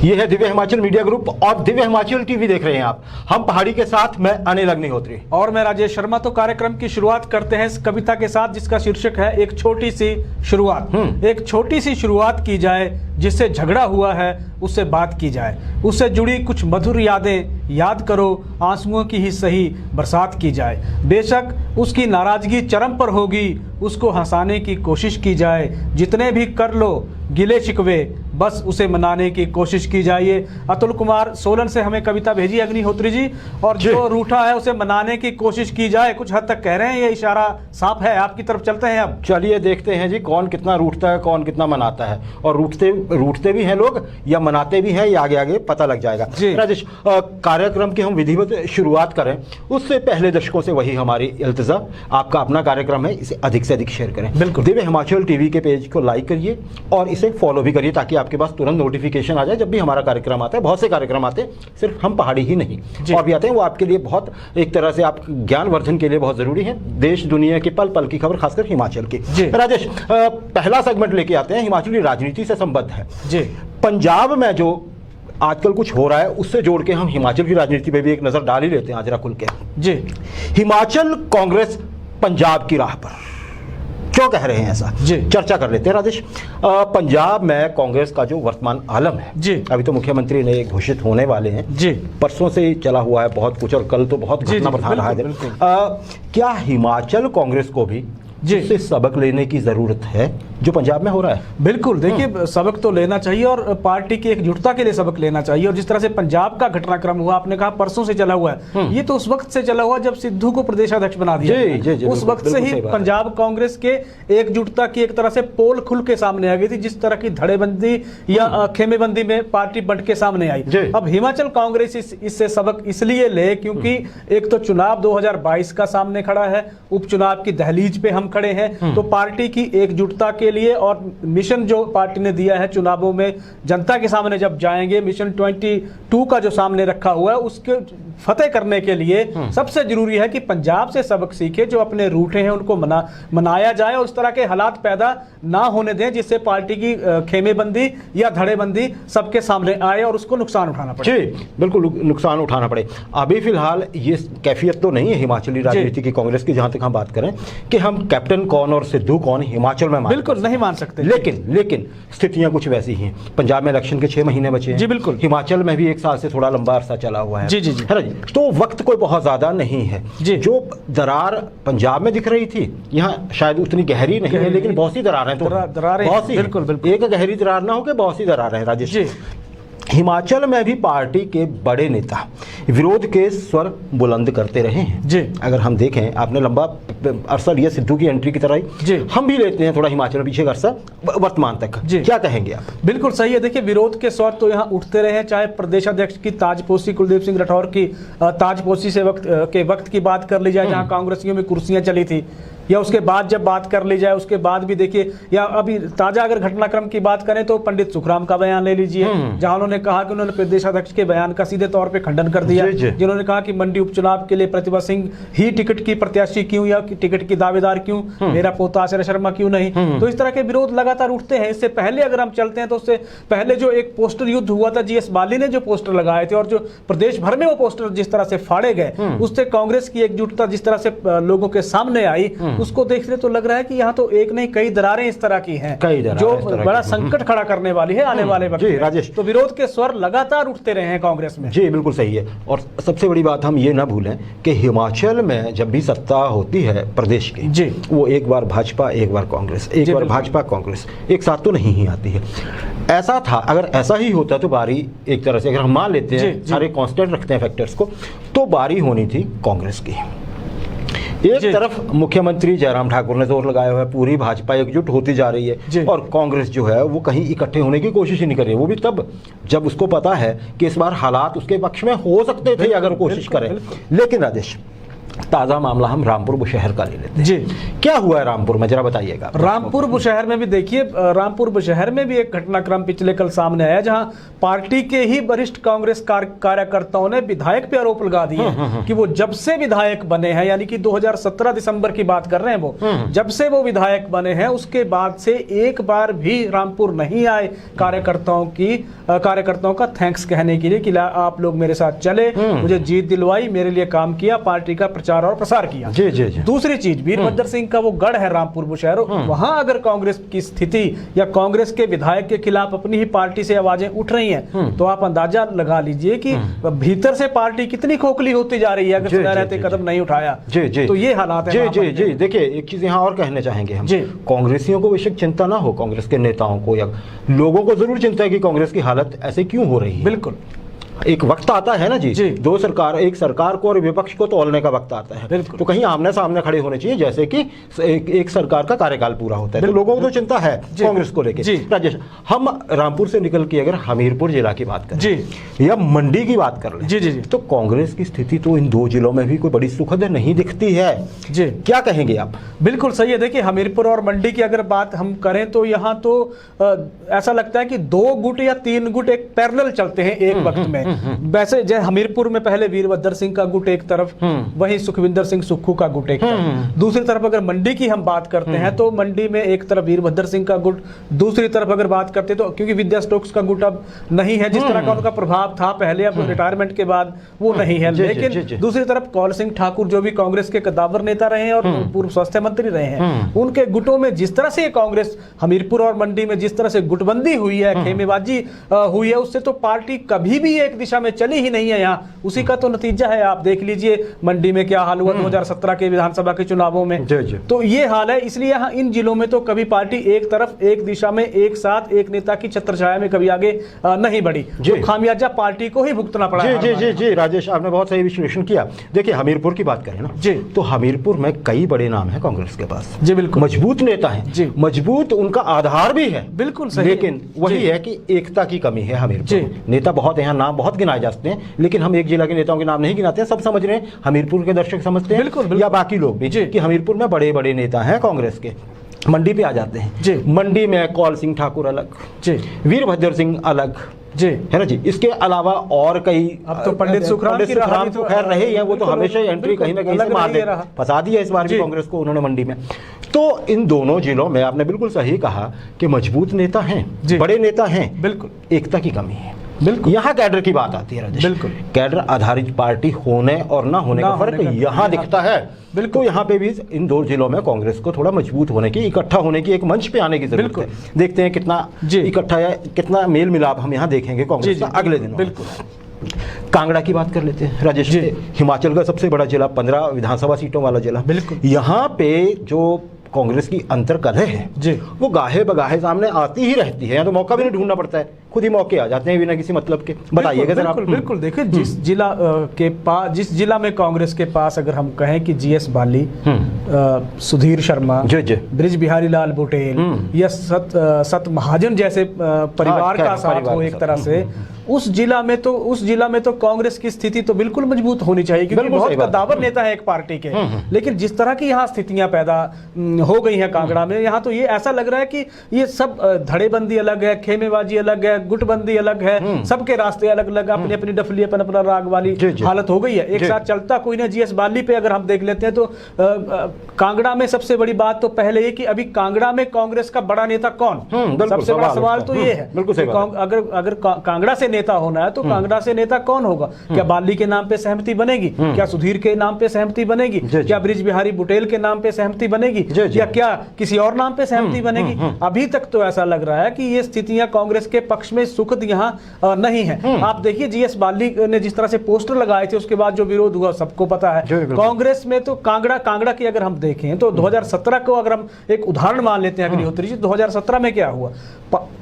ये है Divya Himachal media group और दिव्य हिमाचल टीवी देख रहे हैं आप। हम पहाड़ी के साथ, मैं अनिल अग्निहोत्री और मैं राजेश शर्मा। तो कार्यक्रम की शुरुआत करते हैं इस कविता के साथ जिसका शीर्षक है एक छोटी सी शुरुआत। एक छोटी सी शुरुआत की जाए, जिससे झगड़ा हुआ है उससे बात की जाए, उससे जुड़ी कुछ मधुर यादें याद करो, आंसुओं की ही सही बरसात की जाए। बेशक उसकी नाराजगी चरम पर होगी, उसको हंसाने की कोशिश की जाए। जितने भी कर लो गिले शिकवे, बस उसे मनाने की कोशिश की जाए। अतुल कुमार सोलन से हमें कविता भेजी अग्निहोत्री जी, और जो रूठा है उसे मनाने की कोशिश की जाए, कुछ हद तक कह रहे हैं। ये इशारा साफ है, आपकी तरफ चलते हैं। अब चलिए देखते हैं जी, कौन कितना रूठता है, कौन कितना मनाता है, और रूठते भी हैं लोग या मनाते भी हैं, ये आगे आगे पता लग जाएगा। राजेश, कार्यक्रम की हम विधिवत शुरुआत करें उससे पहले दर्शकों से वही हमारी इल्तिजा, आपका अपना कार्यक्रम है, इसे अधिक से अधिक शेयर करें। बिल्कुल। दिव्य हिमाचल टीवी के पेज को लाइक करिए और इसे फॉलो भी करिए, ताकि आपके पास तुरंत नोटिफिकेशन आ जाए जब भी हमारा कार्यक्रम आता है। बहुत से कार्यक्रम आते हैं, सिर्फ हम पहाड़ी ही नहीं और भी आते हैं, वो आपके लिए बहुत एक तरह से आप ज्ञानवर्धन के लिए बहुत जरूरी है। देश दुनिया की पल पल की खबर, खासकर हिमाचल की। राजेश, पहला सेगमेंट लेके आते हैं, हिमाचली राजनीति से संबद्ध है जी। पंजाब में जो आजकल कुछ हो रहा है उससे जोड़ के हम हिमाचल की राजनीति पे भी एक नजर डाल ही लेते हैं आज खुल के जी। हिमाचल कांग्रेस पंजाब की राह पर, क्यों कह रहे हैं ऐसा जी, चर्चा कर लेते हैं। राजेश, पंजाब में कांग्रेस का जो वर्तमान आलम है जी, अभी तो मुख्यमंत्री ने घोषित होने वाले हैं जी, परसों से चला हुआ है बहुत कुछ, और कल तो बहुत घटना प्रधान रहा है। क्या हिमाचल कांग्रेस को भी जिससे सबक लेने की जरूरत है जो पंजाब में हो रहा है? बिल्कुल, देखिए सबक तो लेना चाहिए और पार्टी की एकजुटता के लिए सबक लेना चाहिए। और जिस तरह से पंजाब का घटनाक्रम हुआ, आपने कहा परसों से चला हुआ है, ये तो उस वक्त से चला हुआ जब सिद्धू को प्रदेशाध्यक्ष बना दिया। उस वक्त से ही पंजाब कांग्रेस के एकजुटता की एक तरह से पोल खुल के सामने आ गई थी। जिस तरह की धड़ेबंदी या खेमेबंदी में पार्टी बंट के सामने आई, अब हिमाचल कांग्रेस इससे सबक इसलिए ले क्योंकि एक तो चुनाव 2022 का सामने खड़ा है, उपचुनाव की दहलीज पे हम खड़े हैं, तो पार्टी की एकजुटता के लिए और मिशन जो पार्टी ने दिया है चुनावों में जनता के सामने जब जाएंगे, मिशन 22 का जो सामने रखा हुआ है उसके फतेह करने के लिए सबसे जरूरी है कि पंजाब से सबक सीखे, जो अपने रूठे हैं उनको मनाया जाए और उस तरह के हालात पैदा ना होने दें जिससे पार्टी की खेमेबंदी या धड़ेबंदी सबके सामने आए और उसको नुकसान उठाना पड़े। जी बिल्कुल, नुकसान उठाना पड़े। अभी फिलहाल ये कैफियत तो नहीं है हिमाचली राजनीति की, कांग्रेस की, जहां तक हम बात करें कि हम कैप्टन कौन और सिद्धू कौन हिमाचल में बिल्कुल नहीं मान सकते, लेकिन स्थितियां कुछ वैसी हैं। पंजाब में इलेक्शन के 6 महीने बचे हैं जी, बिल्कुल। हिमाचल में भी 1 साल से थोड़ा लंबा अरसा चला हुआ है जी जी जी, है ना जी। तो वक्त कोई बहुत ज्यादा नहीं है जी। जो दरार पंजाब में दिख रही थी यहाँ शायद उतनी गहरी नहीं है, लेकिन बहुत सी दरारें तो बहुत सी, बिल्कुल, एक गहरी दरार ना हो के बहुत सी दरारें हैं। राजेश जी, हिमाचल में भी पार्टी के बड़े नेता विरोध के स्वर बुलंद करते रहे हैं जी। अगर हम देखें, आपने लंबा अरसा लिया सिद्धू की एंट्री की तरह ही, हम भी लेते हैं थोड़ा हिमाचल में पीछे का अरसा वर्तमान तक, क्या कहेंगे आप? बिल्कुल सही है। देखिए विरोध के स्वर तो यहाँ उठते रहे हैं, चाहे प्रदेश अध्यक्ष की ताजपोशी कुलदीप सिंह राठौर की ताजपोशी से वक्त की बात कर ली जाए जहाँ कांग्रेसियों में कुर्सियां चली थी, या उसके बाद जब बात कर ली जाए उसके बाद भी देखिए, या अभी ताजा अगर घटनाक्रम की बात करें तो पंडित सुखराम का बयान ले लीजिए, जहां उन्होंने कहा कि उन्होंने प्रदेशाध्यक्ष के बयान का सीधे तौर पे खंडन कर दिया, जिन्होंने कहा कि मंडी उपचुनाव के लिए प्रतिभा सिंह ही टिकट की प्रत्याशी क्यों या टिकट की दावेदार क्यों, मेरा पोता आश्रय शर्मा क्यों नहीं। तो इस तरह के विरोध लगातार उठते हैं। इससे पहले अगर हम चलते हैं तो उससे पहले जो एक पोस्टर युद्ध हुआ था, जीएस बाली ने जो पोस्टर लगाए थे और जो प्रदेश भर में वो पोस्टर जिस तरह से फाड़े गए, उससे कांग्रेस की एकजुटता जिस तरह से लोगों के सामने आई, उसको देखने तो लग रहा है कि यहाँ तो एक नहीं कई दरारें इस तरह की हैं जो बड़ा संकट खड़ा करने वाली है आने वाले वक्त में। राजेश, तो विरोध के स्वर लगातार उठते रहे हैं कांग्रेस में जी, बिल्कुल सही है। और सबसे बड़ी बात हम ये ना भूलें कि हिमाचल में जब भी सत्ता होती है प्रदेश की जी, वो एक बार भाजपा एक बार कांग्रेस, एक बार भाजपा कांग्रेस, एक साथ तो नहीं ही आती है। ऐसा था, अगर ऐसा ही होता तो बारी एक तरह से अगर हम मान लेते हैं, सारे कांस्टेंट रखते हैं फैक्टर्स को, तो बारी होनी थी कांग्रेस की। एक तरफ मुख्यमंत्री जयराम ठाकुर ने जोर लगाया हुआ है, पूरी भाजपा एकजुट होती जा रही है और कांग्रेस जो है वो कहीं इकट्ठे होने की कोशिश ही नहीं कर रही है। वो भी तब जब उसको पता है कि इस बार हालात उसके पक्ष में हो सकते थे अगर कोशिश करें। लेकिन राजेश, ताज़ा मामला हम रामपुर बुशहर का ले लेते हैं। जी, क्या हुआ है रामपुर में, जरा बताइएगा। रामपुर बुशहर में भी देखिए, रामपुर बुशहर में भी एक घटनाक्रम पिछले कल सामने आया जहां पार्टी के ही वरिष्ठ कांग्रेस कार्यकर्ताओं ने विधायक पे आरोप लगा दिए कि वो जब से विधायक बने हैं, यानी कि 2017 दिसंबर की बात कर रहे हैं, वो जब से वो विधायक बने हैं उसके बाद से एक बार भी रामपुर नहीं आए कार्यकर्ताओं का थैंक्स कहने के लिए कि आप लोग मेरे साथ चले, मुझे जीत दिलवाई, मेरे लिए काम किया, पार्टी का प्रचार और प्रसार किया। जी जी जी। दूसरी चीज, वीरभद्र सिंह का वो गढ़ है रामपुर बुशहर, वहां अगर कांग्रेस की स्थिति या कांग्रेस के विधायक के खिलाफ अपनी ही पार्टी से आवाजें उठ रही हैं, तो आप अंदाजा लगा लीजिए कि भीतर से पार्टी कितनी खोखली होती जा रही है अगर सदा रहते कदम नहीं उठाया। जी जी। तो ये हालात है। जी जी जी। देखिए, एक चीज यहाँ और कहने चाहेंगे हम, कांग्रेसियों को बेशक चिंता ना हो, कांग्रेस के नेताओं को या लोगों को जरूर चिंता है कि कांग्रेस की हालत ऐसे क्यों हो रही है। बिल्कुल, एक वक्त आता है ना जी, एक सरकार को और विपक्ष को तोलने का वक्त आता है, तो कहीं आमने सामने खड़े होने चाहिए, जैसे कि एक सरकार का कार्यकाल पूरा होता है। तो लोगों को तो चिंता है कांग्रेस को लेकर। राजेश, हम रामपुर से निकल के अगर हमीरपुर जिला की बात करें या मंडी की बात कर लें, तो कांग्रेस की स्थिति तो इन दो जिलों में भी कोई बड़ी सुखद नहीं दिखती है। क्या कहेंगे आप? बिल्कुल सही है। देखिए, हमीरपुर और मंडी की अगर बात हम करें तो यहाँ तो ऐसा लगता है कि 2 गुट या 3 गुट एक पैरेलल चलते हैं एक वक्त में। वैसे जैसे हमीरपुर में पहले वीरभद्र सिंह का गुट एक तरफ, वहीं सुखविंदर सिंह सुक्खू का गुट एक तरफ, दूसरी तरफ अगर मंडी की हम बात करते हैं तो मंडी में एक तरफ वीरभद्र सिंह का गुट, दूसरी तरफ अगर बात करते तो क्योंकि विद्या स्टोक्स का गुट अब नहीं है, जिस तरह का उनका प्रभाव था पहले, अब रिटायरमेंट के बाद वो नहीं है। लेकिन दूसरी तरफ कौल सिंह ठाकुर जो भी कांग्रेस के कद्दावर नेता रहे हैं और पूर्व स्वास्थ्य मंत्री रहे हैं, उनके गुटों में जिस तरह से कांग्रेस हमीरपुर और मंडी में जिस तरह से गुटबंदी हुई है, खेमेबाजी हुई है, उससे तो पार्टी कभी भी एक दिशा में चली ही नहीं है। यहाँ उसी का तो नतीजा है, आप देख लीजिए मंडी में क्या हाल हुआ 2017 के विधानसभा के चुनावों में। तो ये हाल है। इसलिए यहाँ इन जिलों में तो कभी पार्टी एक तरफ एक दिशा में एक साथ एक नेता की छत्रछाया में कभी आगे नहीं बढ़ी, जो खामियाजा पार्टी को ही भुगतना पड़ा। जी जी जी राजेश, आपने बहुत सही विश्लेषण किया। देखिए, हमीरपुर की बात करें ना जी, तो हमीरपुर में कई बड़े नाम है कांग्रेस के पास। जी बिल्कुल, मजबूत नेता है जी, मजबूत उनका आधार भी है। बिल्कुल सही। लेकिन वही है कि एकता की कमी है हमीरपुर। नेता बहुत, यहाँ नाम बहुत गिनाए जाते हैं, लेकिन हम एक जिला के नेताओं के नाम नहीं गिनाते हैं। सब समझ रहे हैं, हमीरपुर के दर्शक समझते हैं, बिल्कुल, या बाकी लोग भी, कि हमीरपुर में बड़े बड़े नेता हैं कांग्रेस के। मंडी पे आ जाते हैं, मंडी में कौल सिंह ठाकुर अलग, वीरभद्र सिंह अलग, है ना जी। इसके अलावा और कई, अब तो पंडित सुखराम तो खैर रहे हैं, वो तो हमेशा एंट्री कहीं ना कहीं से मार दे, फंसा दिया इस बार भी कांग्रेस को उन्होंने मंडी में। तो इन दोनों जिलों में आपने बिल्कुल सही कहा कि मजबूत नेता हैं, बड़े नेता हैं, बिल्कुल एकता की कमी है। बिल्कुल, यहाँ कैडर की बात आती है राजेश। बिल्कुल, कैडर आधारित पार्टी होने और ना होने का फर्क यहाँ दिखता है। बिल्कुल, यहाँ पे भी इन 2 जिलों में कांग्रेस को थोड़ा मजबूत होने की, इकट्ठा होने की, एक मंच पे आने की जरूरत है। देखते हैं कितना इकट्ठा या कितना मेल मिलाप हम यहाँ देखेंगे कांग्रेस का अगले दिनों। बिल्कुल, कांगड़ा की बात कर लेते हैं राजेश। हिमाचल का सबसे बड़ा जिला, 15 विधानसभा सीटों वाला जिला। बिल्कुल, यहाँ पे जो कांग्रेस की अंतर्कलह है जी, वो गाहे बगाहे सामने आती ही रहती है। या तो मौका भी नहीं ढूंढना पड़ता है, खुद ही मौके आ जाते हैं बिना किसी मतलब के। बताइएगा जरा। बिल्कुल, देखिए, जिस जिला के पास, जिस जिला में कांग्रेस के पास अगर हम कहें कि जीएस बाली, सुधीर शर्मा, ब्रिज बिहारी लाल बुटेल या सत महाजन जैसे परिवार का साथ हो एक तरह से, उस जिला में तो कांग्रेस की स्थिति तो बिल्कुल मजबूत होनी चाहिए, क्योंकि बहुत कद्दावर नेता है एक पार्टी के। लेकिन जिस तरह की यहाँ स्थितियां पैदा हो गई हैं कांगड़ा में, यहाँ तो ये ऐसा लग रहा है कि ये सब धड़ेबंदी अलग है, खेमेबाजी अलग है, गुटबंदी अलग है, सबके रास्ते अलग अलग, अपनी अपनी डफली, अपना अपना राग वाली हालत हो गई है। एक साथ चलता कोई ना। जीएस बाली पे अगर हम देख लेते हैं तो कांगड़ा में सबसे बड़ी बात तो पहले ये कि अभी कांगड़ा में कांग्रेस का बड़ा नेता कौन, सबसे बड़ा सवाल तो ये है। अगर कांगड़ा से नेता होना है तो कांगड़ा से नेता कौन होगा? क्या बाली के नाम पे सहमति बनेगी? क्या सुधीर के नाम पे सहमति बनेगी? क्या ब्रिज बिहारी बुटेल के नाम पे सहमति बनेगी? या क्या किसी और नाम पे सहमति बनेगी? अभी तक तो ऐसा लग रहा है कि ये स्थितियां कांग्रेस के पक्ष पक्ष में सुखद यहाँ नहीं है। आप देखिए जीएस बाली ने जिस तरह से पोस्टर लगाए थे, उसके बाद जो विरोध हुआ सबको पता है। कांग्रेस में तो कांगड़ा की अगर हम देखें तो 2017 को अगर हम एक उदाहरण मान लेते हैं अग्निहोत्री जी, 2017 में क्या हुआ,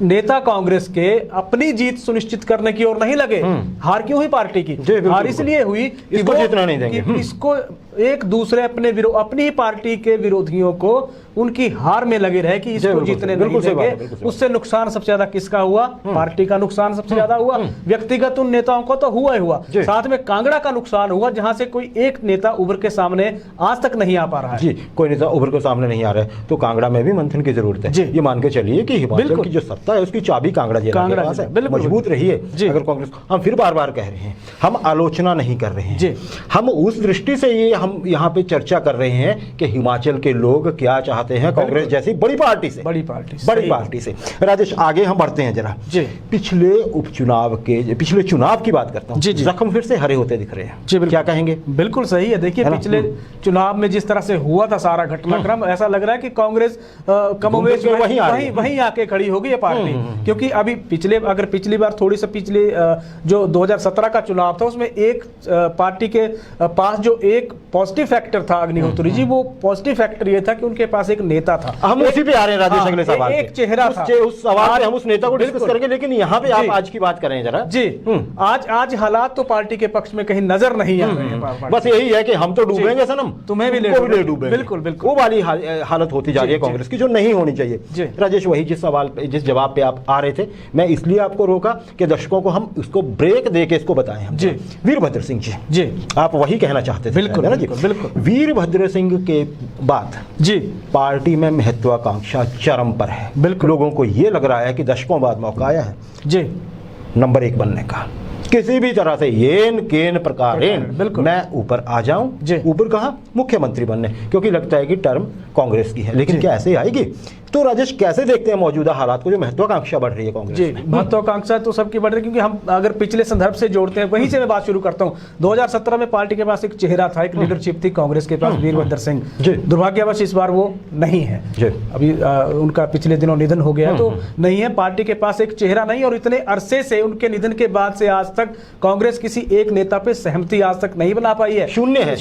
नेता कांग्रेस के अपनी जीत सुनिश्चित करने की ओर नहीं लगे। हार क्यों हुई पार्टी की? हार इसलिए हुई कि इसको जीतना नहीं देंगे, इसको एक दूसरे अपनी ही पार्टी के विरोधियों को उनकी हार में लगे रहे कि इसको जीतने नहीं देंगे। उससे नुकसान सबसे ज्यादा किसका हुआ? पार्टी का नुकसान सबसे ज्यादा हुआ। व्यक्तिगत उन नेताओं को तो हुआ ही हुआ, साथ में कांगड़ा का नुकसान हुआ, जहां से कोई एक नेता उभर के सामने आज तक नहीं आ पा रहा है। जी, कोई नेता उभर के सामने नहीं आ रहा है, तो कांगड़ा में भी मंथन की जरूरत है। ये मान के चलिए कि हिमाचल की जो सत्ता है उसकी चाबी कांगड़ा जिला के पास है, मजबूत रही है। अगर कांग्रेस, हम फिर बार बार कह रहे हैं, हम आलोचना नहीं कर रहे हैं, हम उस दृष्टि से ये हम यहाँ पे चर्चा कर रहे हैं कि हिमाचल के लोग क्या चाहते हैं कांग्रेस जैसी बड़ी पार्टी से। राजेश, आगे हम बढ़ते हैं जरा। पिछले उपचुनाव के, पिछले चुनाव की बात करता हूँ, जख्म फिर से हरे होते दिख रहे हैं, क्या कहेंगे? बिल्कुल सही है। देखिए पिछले चुनाव में जिस तरह से हुआ था सारा घटनाक्रम, ऐसा लग रहा है कि कांग्रेस कमोवेश वहीं आके खड़ी होगी ये पार्टी। क्योंकि अभी पिछली बार थोड़ी सी पिछले जो 2017 का चुनाव था, उसमें एक पार्टी के पास जो एक पॉजिटिव फैक्टर था अग्निहोत्री जी, वो पॉजिटिव फैक्टर ये था कि उनके पास एक नेता था। हम उसी पे आ रहे हैं राजेश, अगले सवाल एक चेहरा था। उस सवाल पे हम उस नेता को डिस्कस करेंगे, लेकिन यहाँ पे आप आज की बात करें जरा। जी, आज हालात तो पार्टी के पक्ष में कहीं नजर नहीं आ रहे हैं। बस यही है कि हम तो डूबेंगे सनम, तुम्हें भी ले डूबेंगे। बिल्कुल, वो वाली हालत होती जा रही है कांग्रेस की, जो नहीं होनी चाहिए। राजेश, वही जिस जवाब पे आप आ रहे थे, मैं इसलिए आपको रोका कि दर्शकों को हम उसको ब्रेक दे के इसको बताएं हम। वीरभद्र सिंह जी, आप वही कहना चाहते थे? बिल्कुल। वीरभद्र सिंह के बाद जी पार्टी में महत्वाकांक्षा चरम पर है। बिल्कुल, लोगों को ये लग रहा है कि दशकों बाद मौका आया है जी नंबर 1 बनने का। किसी भी तरह से येन केन प्रकारेण मैं ऊपर आ जाऊं। ऊपर कहां? मुख्यमंत्री बनने, क्योंकि लगता है कि टर्म कांग्रेस की है। लेकिन क्या ऐसे आएगी? तो राजेश, कैसे देखते हैं मौजूदा हालात को, जो महत्वाकांक्षा बढ़ रही है कांग्रेस में? महत्वाकांक्षा तो सबकी बढ़ रही है, क्योंकि हम अगर पिछले संदर्भ से जोड़ते हैं, वहीं से मैं बात शुरू करता हूं। 2017 में पार्टी के पास एक चेहरा था, एक लीडरशिप थी कांग्रेस के पास, वीरभद्र सिंह। दुर्भाग्यवश इस बार वो नहीं है। अभी उनका पिछले दिनों निधन हो गया, तो नहीं है, पार्टी के पास एक चेहरा नहीं। और इतने अरसे से, उनके निधन के बाद से आज तक कांग्रेस किसी एक नेता पे सहमति आज तक नहीं बना पाई है। शून्य है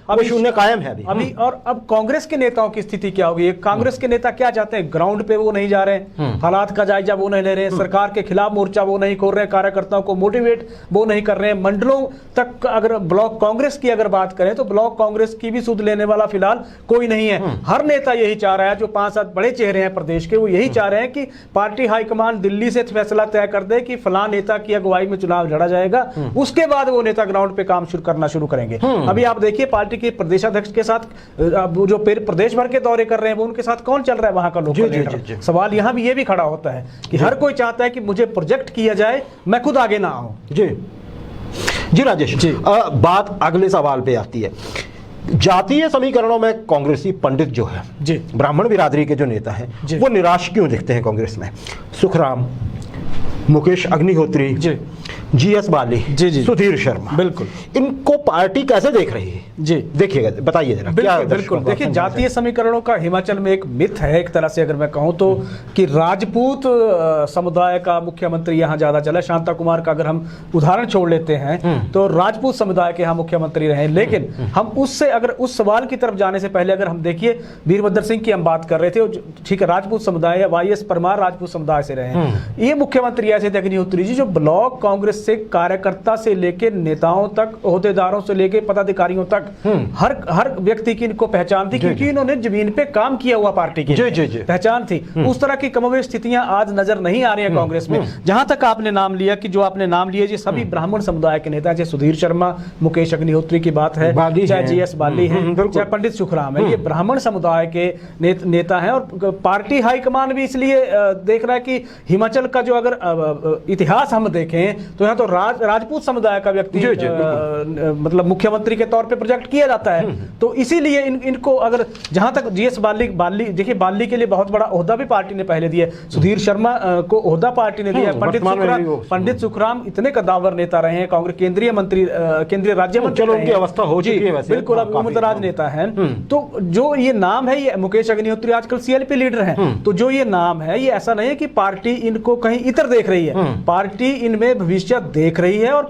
अभी शून्य कायम है अभी। और अब कांग्रेस के नेताओं की स्थिति क्या होगी? कांग्रेस के नेता क्या चाहते हैं? ग्राउंड पे वो नहीं जा रहे हैं, हालात का जायजा वो नहीं ले रहे हैं, सरकार के खिलाफ मोर्चा वो नहीं खोल रहे हैं, कार्यकर्ताओं को मोटिवेट वो नहीं कर रहे हैं। मंडलों तक अगर ब्लॉक कांग्रेस की अगर बात करें तो ब्लॉक कांग्रेस की भी सुध लेने वाला फिलहाल कोई नहीं है। हर नेता यही चाह रहा है, जो 5-7 बड़े चेहरे हैं प्रदेश के, वो यही चाह रहे हैं कि पार्टी हाईकमान दिल्ली से फैसला तय कर दे कि फलां नेता की अगुवाई में चुनाव लड़ा जाएगा, उसके बाद वो नेता ग्राउंड पे काम करना शुरू करेंगे। अभी आप देखिए पार्टी के प्रदेशाध्यक्ष के साथ जो प्रदेश भर के दौरे कर रहे हैं, वो उनके साथ कौन चल रहा है वहां का लोकल लीडर? सवाल यहां भी ये भी खड़ा होता है कि हर कोई चाहता है कि मुझे प्रोजेक्ट किया जाए, मैं खुद आगे ना आऊं। जी राजेश, बात अगले सवाल पे आती है। जातीय समीकरणों में कांग्रेसी पंडित जो है, ब्राह्मण बिरादरी के जो नेता हैं, वो निराश क्यों दिखते हैं कांग्रेस में? सुखराम, मुकेश अग्निहोत्री, जीएस बाली, सुधीर शर्मा, बिल्कुल, इनको पार्टी कैसे देख रही है? जी देखिएगा, बताइए जरा। बिल्कुल, देखिए जातीय समीकरणों का हिमाचल में एक मिथ है, एक तरह से अगर मैं कहूं तो, कि राजपूत समुदाय का मुख्यमंत्री यहाँ ज्यादा चला। शांता कुमार का अगर हम उदाहरण छोड़ लेते हैं तो राजपूत समुदाय के यहाँ मुख्यमंत्री रहे। लेकिन हम उससे अगर उस सवाल की तरफ जाने से पहले अगर हम देखिए, वीरभद्र सिंह की हम बात कर रहे थे, ठीक है, राजपूत समुदाय है, वाईएस परमार राजपूत समुदाय से रहे हैं। ये मुख्यमंत्री ऐसे थे अग्निहोत्री जी, जो ब्लॉक कांग्रेस से कार्यकर्ता से लेके नेताओं तक, ओहदेदारों से लेके पदाधिकारियों तक, हर व्यक्ति की इनको पहचान थी, क्योंकि इन्होंने जमीन पे काम किया हुआ पार्टी की पहचान थी। उस तरह की कमोवेश स्थितियां आज नजर नहीं आ रही है कांग्रेस में। जहां तक आपने नाम लिया, कि जो आपने नाम लिए, सभी ब्राह्मण समुदाय के नेता, चाहे सुधीर शर्मा, मुकेश अग्निहोत्री की बात है, चाहे जीएस बाली है, चाहे पंडित सुखराम है, ये ब्राह्मण समुदाय के नेता हैं। और पार्टी हाईकमान भी इसलिए देख रहा है कि हिमाचल का जो अगर इतिहास हम देखें तो यहाँ तो राजपूत समुदाय का व्यक्ति मतलब मुख्यमंत्री के तौर पे प्रोजेक्ट किया जाता है। तो इसीलिए इनको अगर जहां तक जीएस बाली देखिए, बाली के लिए बहुत बड़ा ओहदा भी पार्टी ने पहले दिया, सुधीर शर्मा को ओहदा पार्टी ने दिया। पंडित सुखराम इतने कद्दावर नेता रहे हैं, कांग्रेस केंद्रीय मंत्री, केंद्रीय राज्य मंत्री, चलो उनकी अवस्था हो चुकी है वैसे, बिल्कुल अब उम्रदराज नेता है। तो जो ये नाम है, ये मुकेश अग्निहोत्री आजकल सीएलपी लीडर हैं, तो जो ये नाम है, ये ऐसा नहीं है कि पार्टी इनको कहीं इतर देख रही है, पार्टी इनमें भविष्य देख रही है। और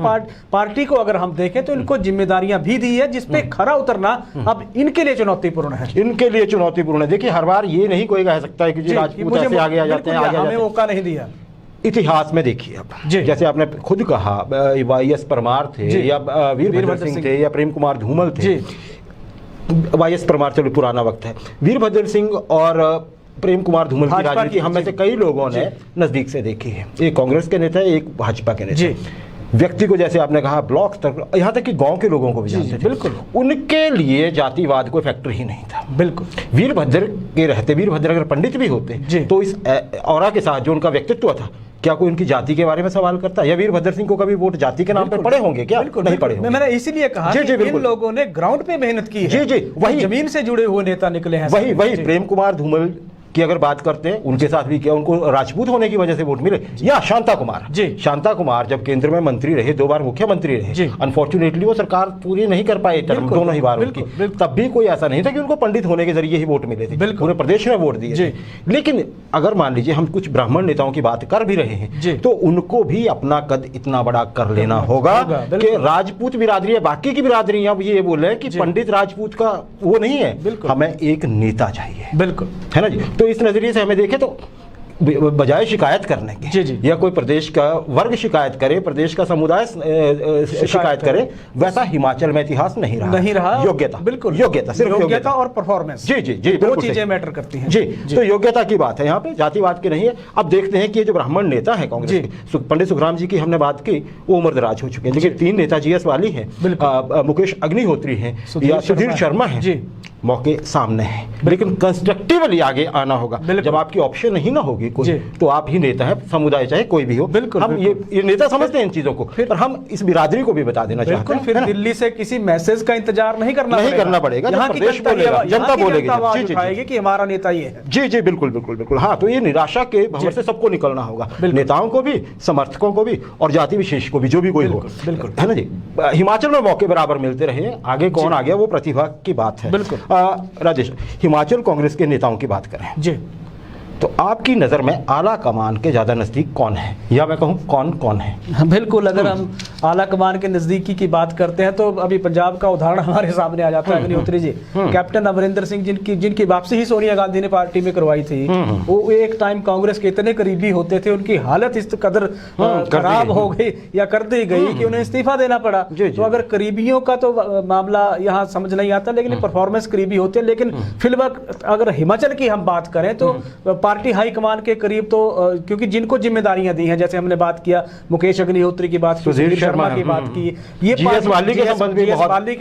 पार्टी को अगर हम देखें तो इनको जिम्मेदारियां भी दी है, जिसपे खरा उतरना अब इनके लिए चुनौतीपूर्ण है। इनके लिए चुनौतीपूर्ण है। देखिए हर बार ये नहीं कोई कह सकता है कि जी राजपूत ऐसे आगे आ जाते हैं, हमें मौका नहीं दिया। इतिहास में देखिए अब, जैसे आपने खुद कहा, वाईएस परमार थे या वीरभद्र सिंह थे या प्रेम कुमार धूमल थे। वाईएस परमार चलो पुराना वक्त है, वीरभद्र सिंह और प्रेम कुमार धूमल की राजनीति हम में से कई लोगों ने नजदीक से देखी है। एक कांग्रेस के नेता है, एक भाजपा के नेता। व्यक्ति को जैसे आपने कहा ब्लॉक तक, यहाँ तक कि गांव के लोगों को भी जानते थे। बिल्कुल, उनके लिए जातिवाद कोई फैक्टर ही नहीं था। बिल्कुल, वीरभद्र के रहते, वीरभद्र अगर पंडित भी होते तो इस औरा के साथ जो उनका व्यक्तित्व था, क्या कोई उनकी जाति के बारे में सवाल करता? या वीरभद्र सिंह को कभी वोट जाति के नाम पर पड़े होंगे क्या? नहीं पड़े होंगे। मैंने इसीलिए कहा कि इन लोगों ने ग्राउंड पे मेहनत की है। जी, वही जमीन से जुड़े हुए नेता निकले हैं। वही प्रेम कुमार धूमल की अगर बात करते हैं, उनके साथ भी क्या उनको राजपूत होने की वजह से वोट मिले? या शांता कुमार जब केंद्र में मंत्री रहे, 2 बार मुख्यमंत्री रहे, अनफॉर्चुनेटली वो सरकार पूरी नहीं कर पाए टर्म, दोनों ही बार उनकी, तब भी कोई ऐसा नहीं था कि उनको पंडित होने के जरिए ही वोट मिले थे, पूरे प्रदेश में वोट दिए। लेकिन अगर मान लीजिए हम कुछ ब्राह्मण नेताओं की बात कर भी रहे हैं, तो उनको भी अपना कद इतना बड़ा कर लेना होगा कि राजपूत बिरादरी, बाकी की बिरादरियां ये बोले कि पंडित राजपूत का वो नहीं है, हमें एक नेता चाहिए। बिल्कुल, है ना जी। तो इस नजरिए से हमें देखें तो बजाय शिकायत करने के या कोई प्रदेश का वर्ग शिकायत करे, प्रदेश का समुदाय शिकायत करे, वैसा हिमाचल में इतिहास नहीं रहा। योग्यता, बिल्कुल योग्यता, सिर्फ योग्यता और परफॉर्मेंस। जी, दो चीजें मैटर करती हैं। जी, तो योग्यता की बात है यहाँ पे, जातिवाद की नहीं है। अब देखते हैं कि ये जो ब्राह्मण नेता है कांग्रेस के, पंडित सुखराम जी की हमने बात की, वो उम्रदराज हो चुके हैं। लेकिन 3 नेता जीएस वाली हैं, मुकेश अग्निहोत्री हैं या सुधीर शर्मा हैं, मौके सामने हैं। लेकिन कंस्ट्रक्टिवली आगे आना होगा। जब आपकी ऑप्शन नहीं ना होगी कोई, तो आप ही नेता है, समुदाय चाहे कोई भी हो। बिल्कुल, हम ये नेता समझते हैं इन चीजों को, पर हम इस बिरादरी को भी बता देना चाहते हैं। फिर दिल्ली से किसी मैसेज का इंतजार नहीं करना पड़ेगा। जनता बोलेगी कि हमारा नेता ये है। जी, बिल्कुल। हाँ, तो ये निराशा के भंवर से सबको निकलना होगा, नेताओं को भी, समर्थकों को भी और जाति विशेष को भी, जो भी कोई हो, है ना जी। हिमाचल में मौके बराबर मिलते रहे, आगे कौन आ गया वो प्रतिभा की बात है। बिल्कुल। राजेश, हिमाचल कांग्रेस के नेताओं की बात करें जी, तो आपकी नज़र में आला कमान के ज़्यादा नज़दीक कौन है, या मैं कहूँ कौन है? बिल्कुल, अगर हम आला कमान के नज़दीकी की बात करते हैं तो अभी पंजाब का उदाहरण हमारे सामने आ जाता है। अग्निहोत्री जी, कैप्टन अमरिंदर सिंह, जिनकी वापसी ही सोनिया गांधी ने पार्टी में करवाई थी, वो एक टाइम कांग्रेस के इतने करीबी होते थे, उनकी हालत इस कदर खराब हो गई या कर दी गई कि उन्हें इस्तीफा देना पड़ा। तो अगर करीबियों का तो मामला यहाँ समझ नहीं आता, लेकिन परफॉर्मेंस करीबी होते हैं। लेकिन फिलहाल अगर हिमाचल की हम बात करें तो पार्टी हाईकमान के करीब, तो क्योंकि जिनको जिम्मेदारियां दी हैं, जैसे हमने बात किया मुकेश अग्निहोत्री की बात, सुधीर शर्मा की बात की, ये जीएस वाली के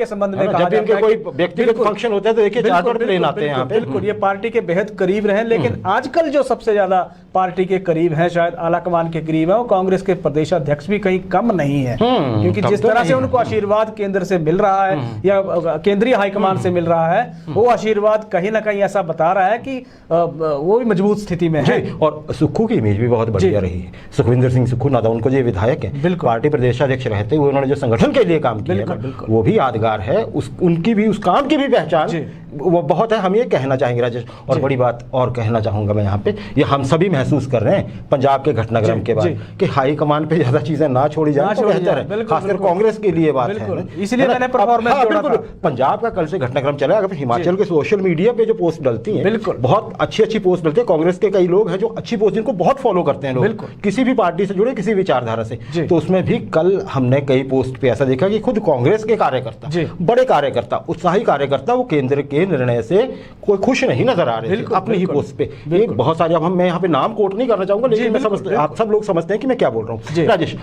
संबंध में कहा जाता है कोई व्यक्तिगत फंक्शन होता है तो देखिए चार्टर प्लेन आते हैं यहाँ पे। बिल्कुल, ये पार्टी के बेहद करीब रहे। लेकिन आजकल जो सबसे ज्यादा पार्टी के करीब है, शायद आला कमान के करीब है, वो कांग्रेस के प्रदेश अध्यक्ष भी कहीं कम नहीं है। क्योंकि जिस तरह से उनको आशीर्वाद केंद्र से मिल रहा है या केंद्रीय हाईकमान से मिल रहा है, वो आशीर्वाद कहीं ना कहीं ऐसा बता रहा है कि वो भी मजबूत स्थिति में है। और सुक्खू की इमेज भी बहुत बढ़िया रही है। सुखविंदर सिंह सुक्खू नादा, उनको जो विधायक है, पार्टी प्रदेशाध्यक्ष रहते हुए उन्होंने जो संगठन के लिए काम किया वो भी यादगार है। उनकी भी, उस काम की भी पहचान वो बहुत है। हम ये कहना चाहेंगे राजेश, और बड़ी बात और कहना चाहूंगा मैं यहाँ पे, ये हम सभी महसूस कर रहे हैं पंजाब के घटनाक्रम के बाद कि हाई कमान पे ज्यादा चीजें ना छोड़ी जाए तो बेहतर है, खासकर कांग्रेस के लिए बात है। इसलिए मैंने परफॉर्मेंस जोड़ा था। पंजाब का कल से घटनाक्रम चला। अगर हिमाचल के सोशल मीडिया पे जो पोस्ट डलती है, बहुत अच्छी पोस्ट डलती है। कांग्रेस के कई लोग हैं जो अच्छी पोस्ट, जिनको बहुत फॉलो करते हैं लोग, किसी भी पार्टी से जुड़े, किसी विचारधारा से, तो उसमें भी कल हमने कई पोस्ट पे ऐसा देखा कि खुद कांग्रेस के कार्यकर्ता, बड़े कार्यकर्ता, उत्साही कार्यकर्ता, वो केंद्र के निर्णय से कोई खुश नहीं नजर आ रहे थे अपनी ही पोस्ट पे। एक बहुत सारे, अब मैं यहाँ पे नाम कोट नहीं करना चाहूंगा, लेकिन मैं समझते, आप सब लोग समझते हैं कि मैं क्या बोल रहा हूँ। राजेश,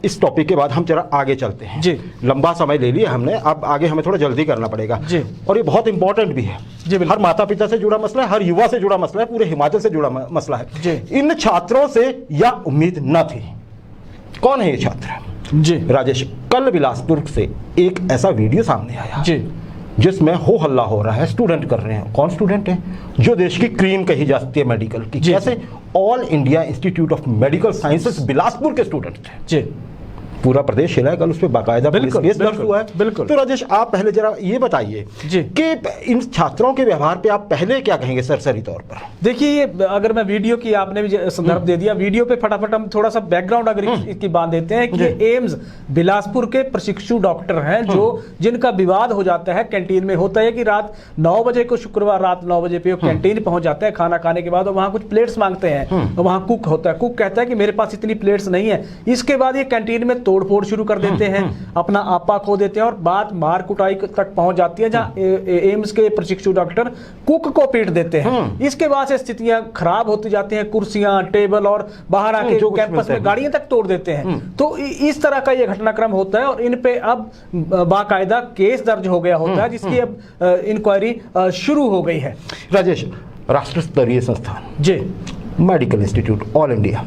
इस टॉपिक के बाद हम जरा आगे चलते हैं जी। लंबा समय ले लिया हमने, अब आगे हमें थोड़ा जल्दी करना पड़ेगा जी। और ये बहुत इंपॉर्टेंट भी है, हर माता पिता से जुड़ा मसला है, हर युवा से जुड़ा मसला है, पूरे हिमाचल से जुड़ा मसला है। इन छात्रों से यह उम्मीद न थी। कौन है ये छात्र? जी राजेश, कल बिलासपुर से एक ऐसा वीडियो सामने आया जी जिसमें हो हल्ला हो रहा है, स्टूडेंट कर रहे हैं। कौन स्टूडेंट है? जो देश की क्रीम कही जाती है मेडिकल की। जैसे all India institute of medical sciences Bilaspur के स्टूडेंट थे जी। पूरा प्रदेश हिला है, कल उस पर बाकायदा पुलिस केस दर्ज हुआ है। बिल्कुल। तो राजेश, आप पहले जरा ये बताइए कि इन छात्रों के व्यवहार पे आप पहले क्या कहेंगे सरसरी तौर पर? देखिए, अगर मैं वीडियो की, आपने भी संदर्भ दे दिया, वीडियो पे फटाफट हम थोड़ा सा बैकग्राउंड अगर इसकी बात देते हैं कि ये एम्स बिलासपुर के प्रशिक्षु डॉक्टर हैं जो जिनका विवाद हो जाता है कैंटीन में। होता है कि रात 9 बजे को, शुक्रवार रात 9 बजे पे वो कैंटीन पहुंच जाते हैं खाना खाने के बाद, और वहां कुछ प्लेट्स मांगते हैं। और वहां कुक होता है, कुक कहता है कि मेरे पास इतनी प्लेट्स नहीं है। इसके बाद ये कैंटीन में तोड़फोड़ शुरू कर देते हैं, अपना आपा खो देते हैं, और बात मार कुटाई तक पहुंच जाती है, जहां एम्स के प्रशिक्षु डॉक्टर कुक को पीट देते हैं। इसके बाद से स्थितियां खराब होती जाती हैं, कुर्सियां, टेबल और बाहर आके कैंपस में गाड़ियां तक तोड़ देते हैं। तो इस तरह का ये घटनाक्रम होता है, और इन पे अब बाकायदा केस दर्ज हो गया होता है, जिसकी अब इंक्वायरी शुरू हो गई है। राजेश, राष्ट्र स्तरीय संस्थान जी मेडिकल इंस्टीट्यूट ऑल इंडिया,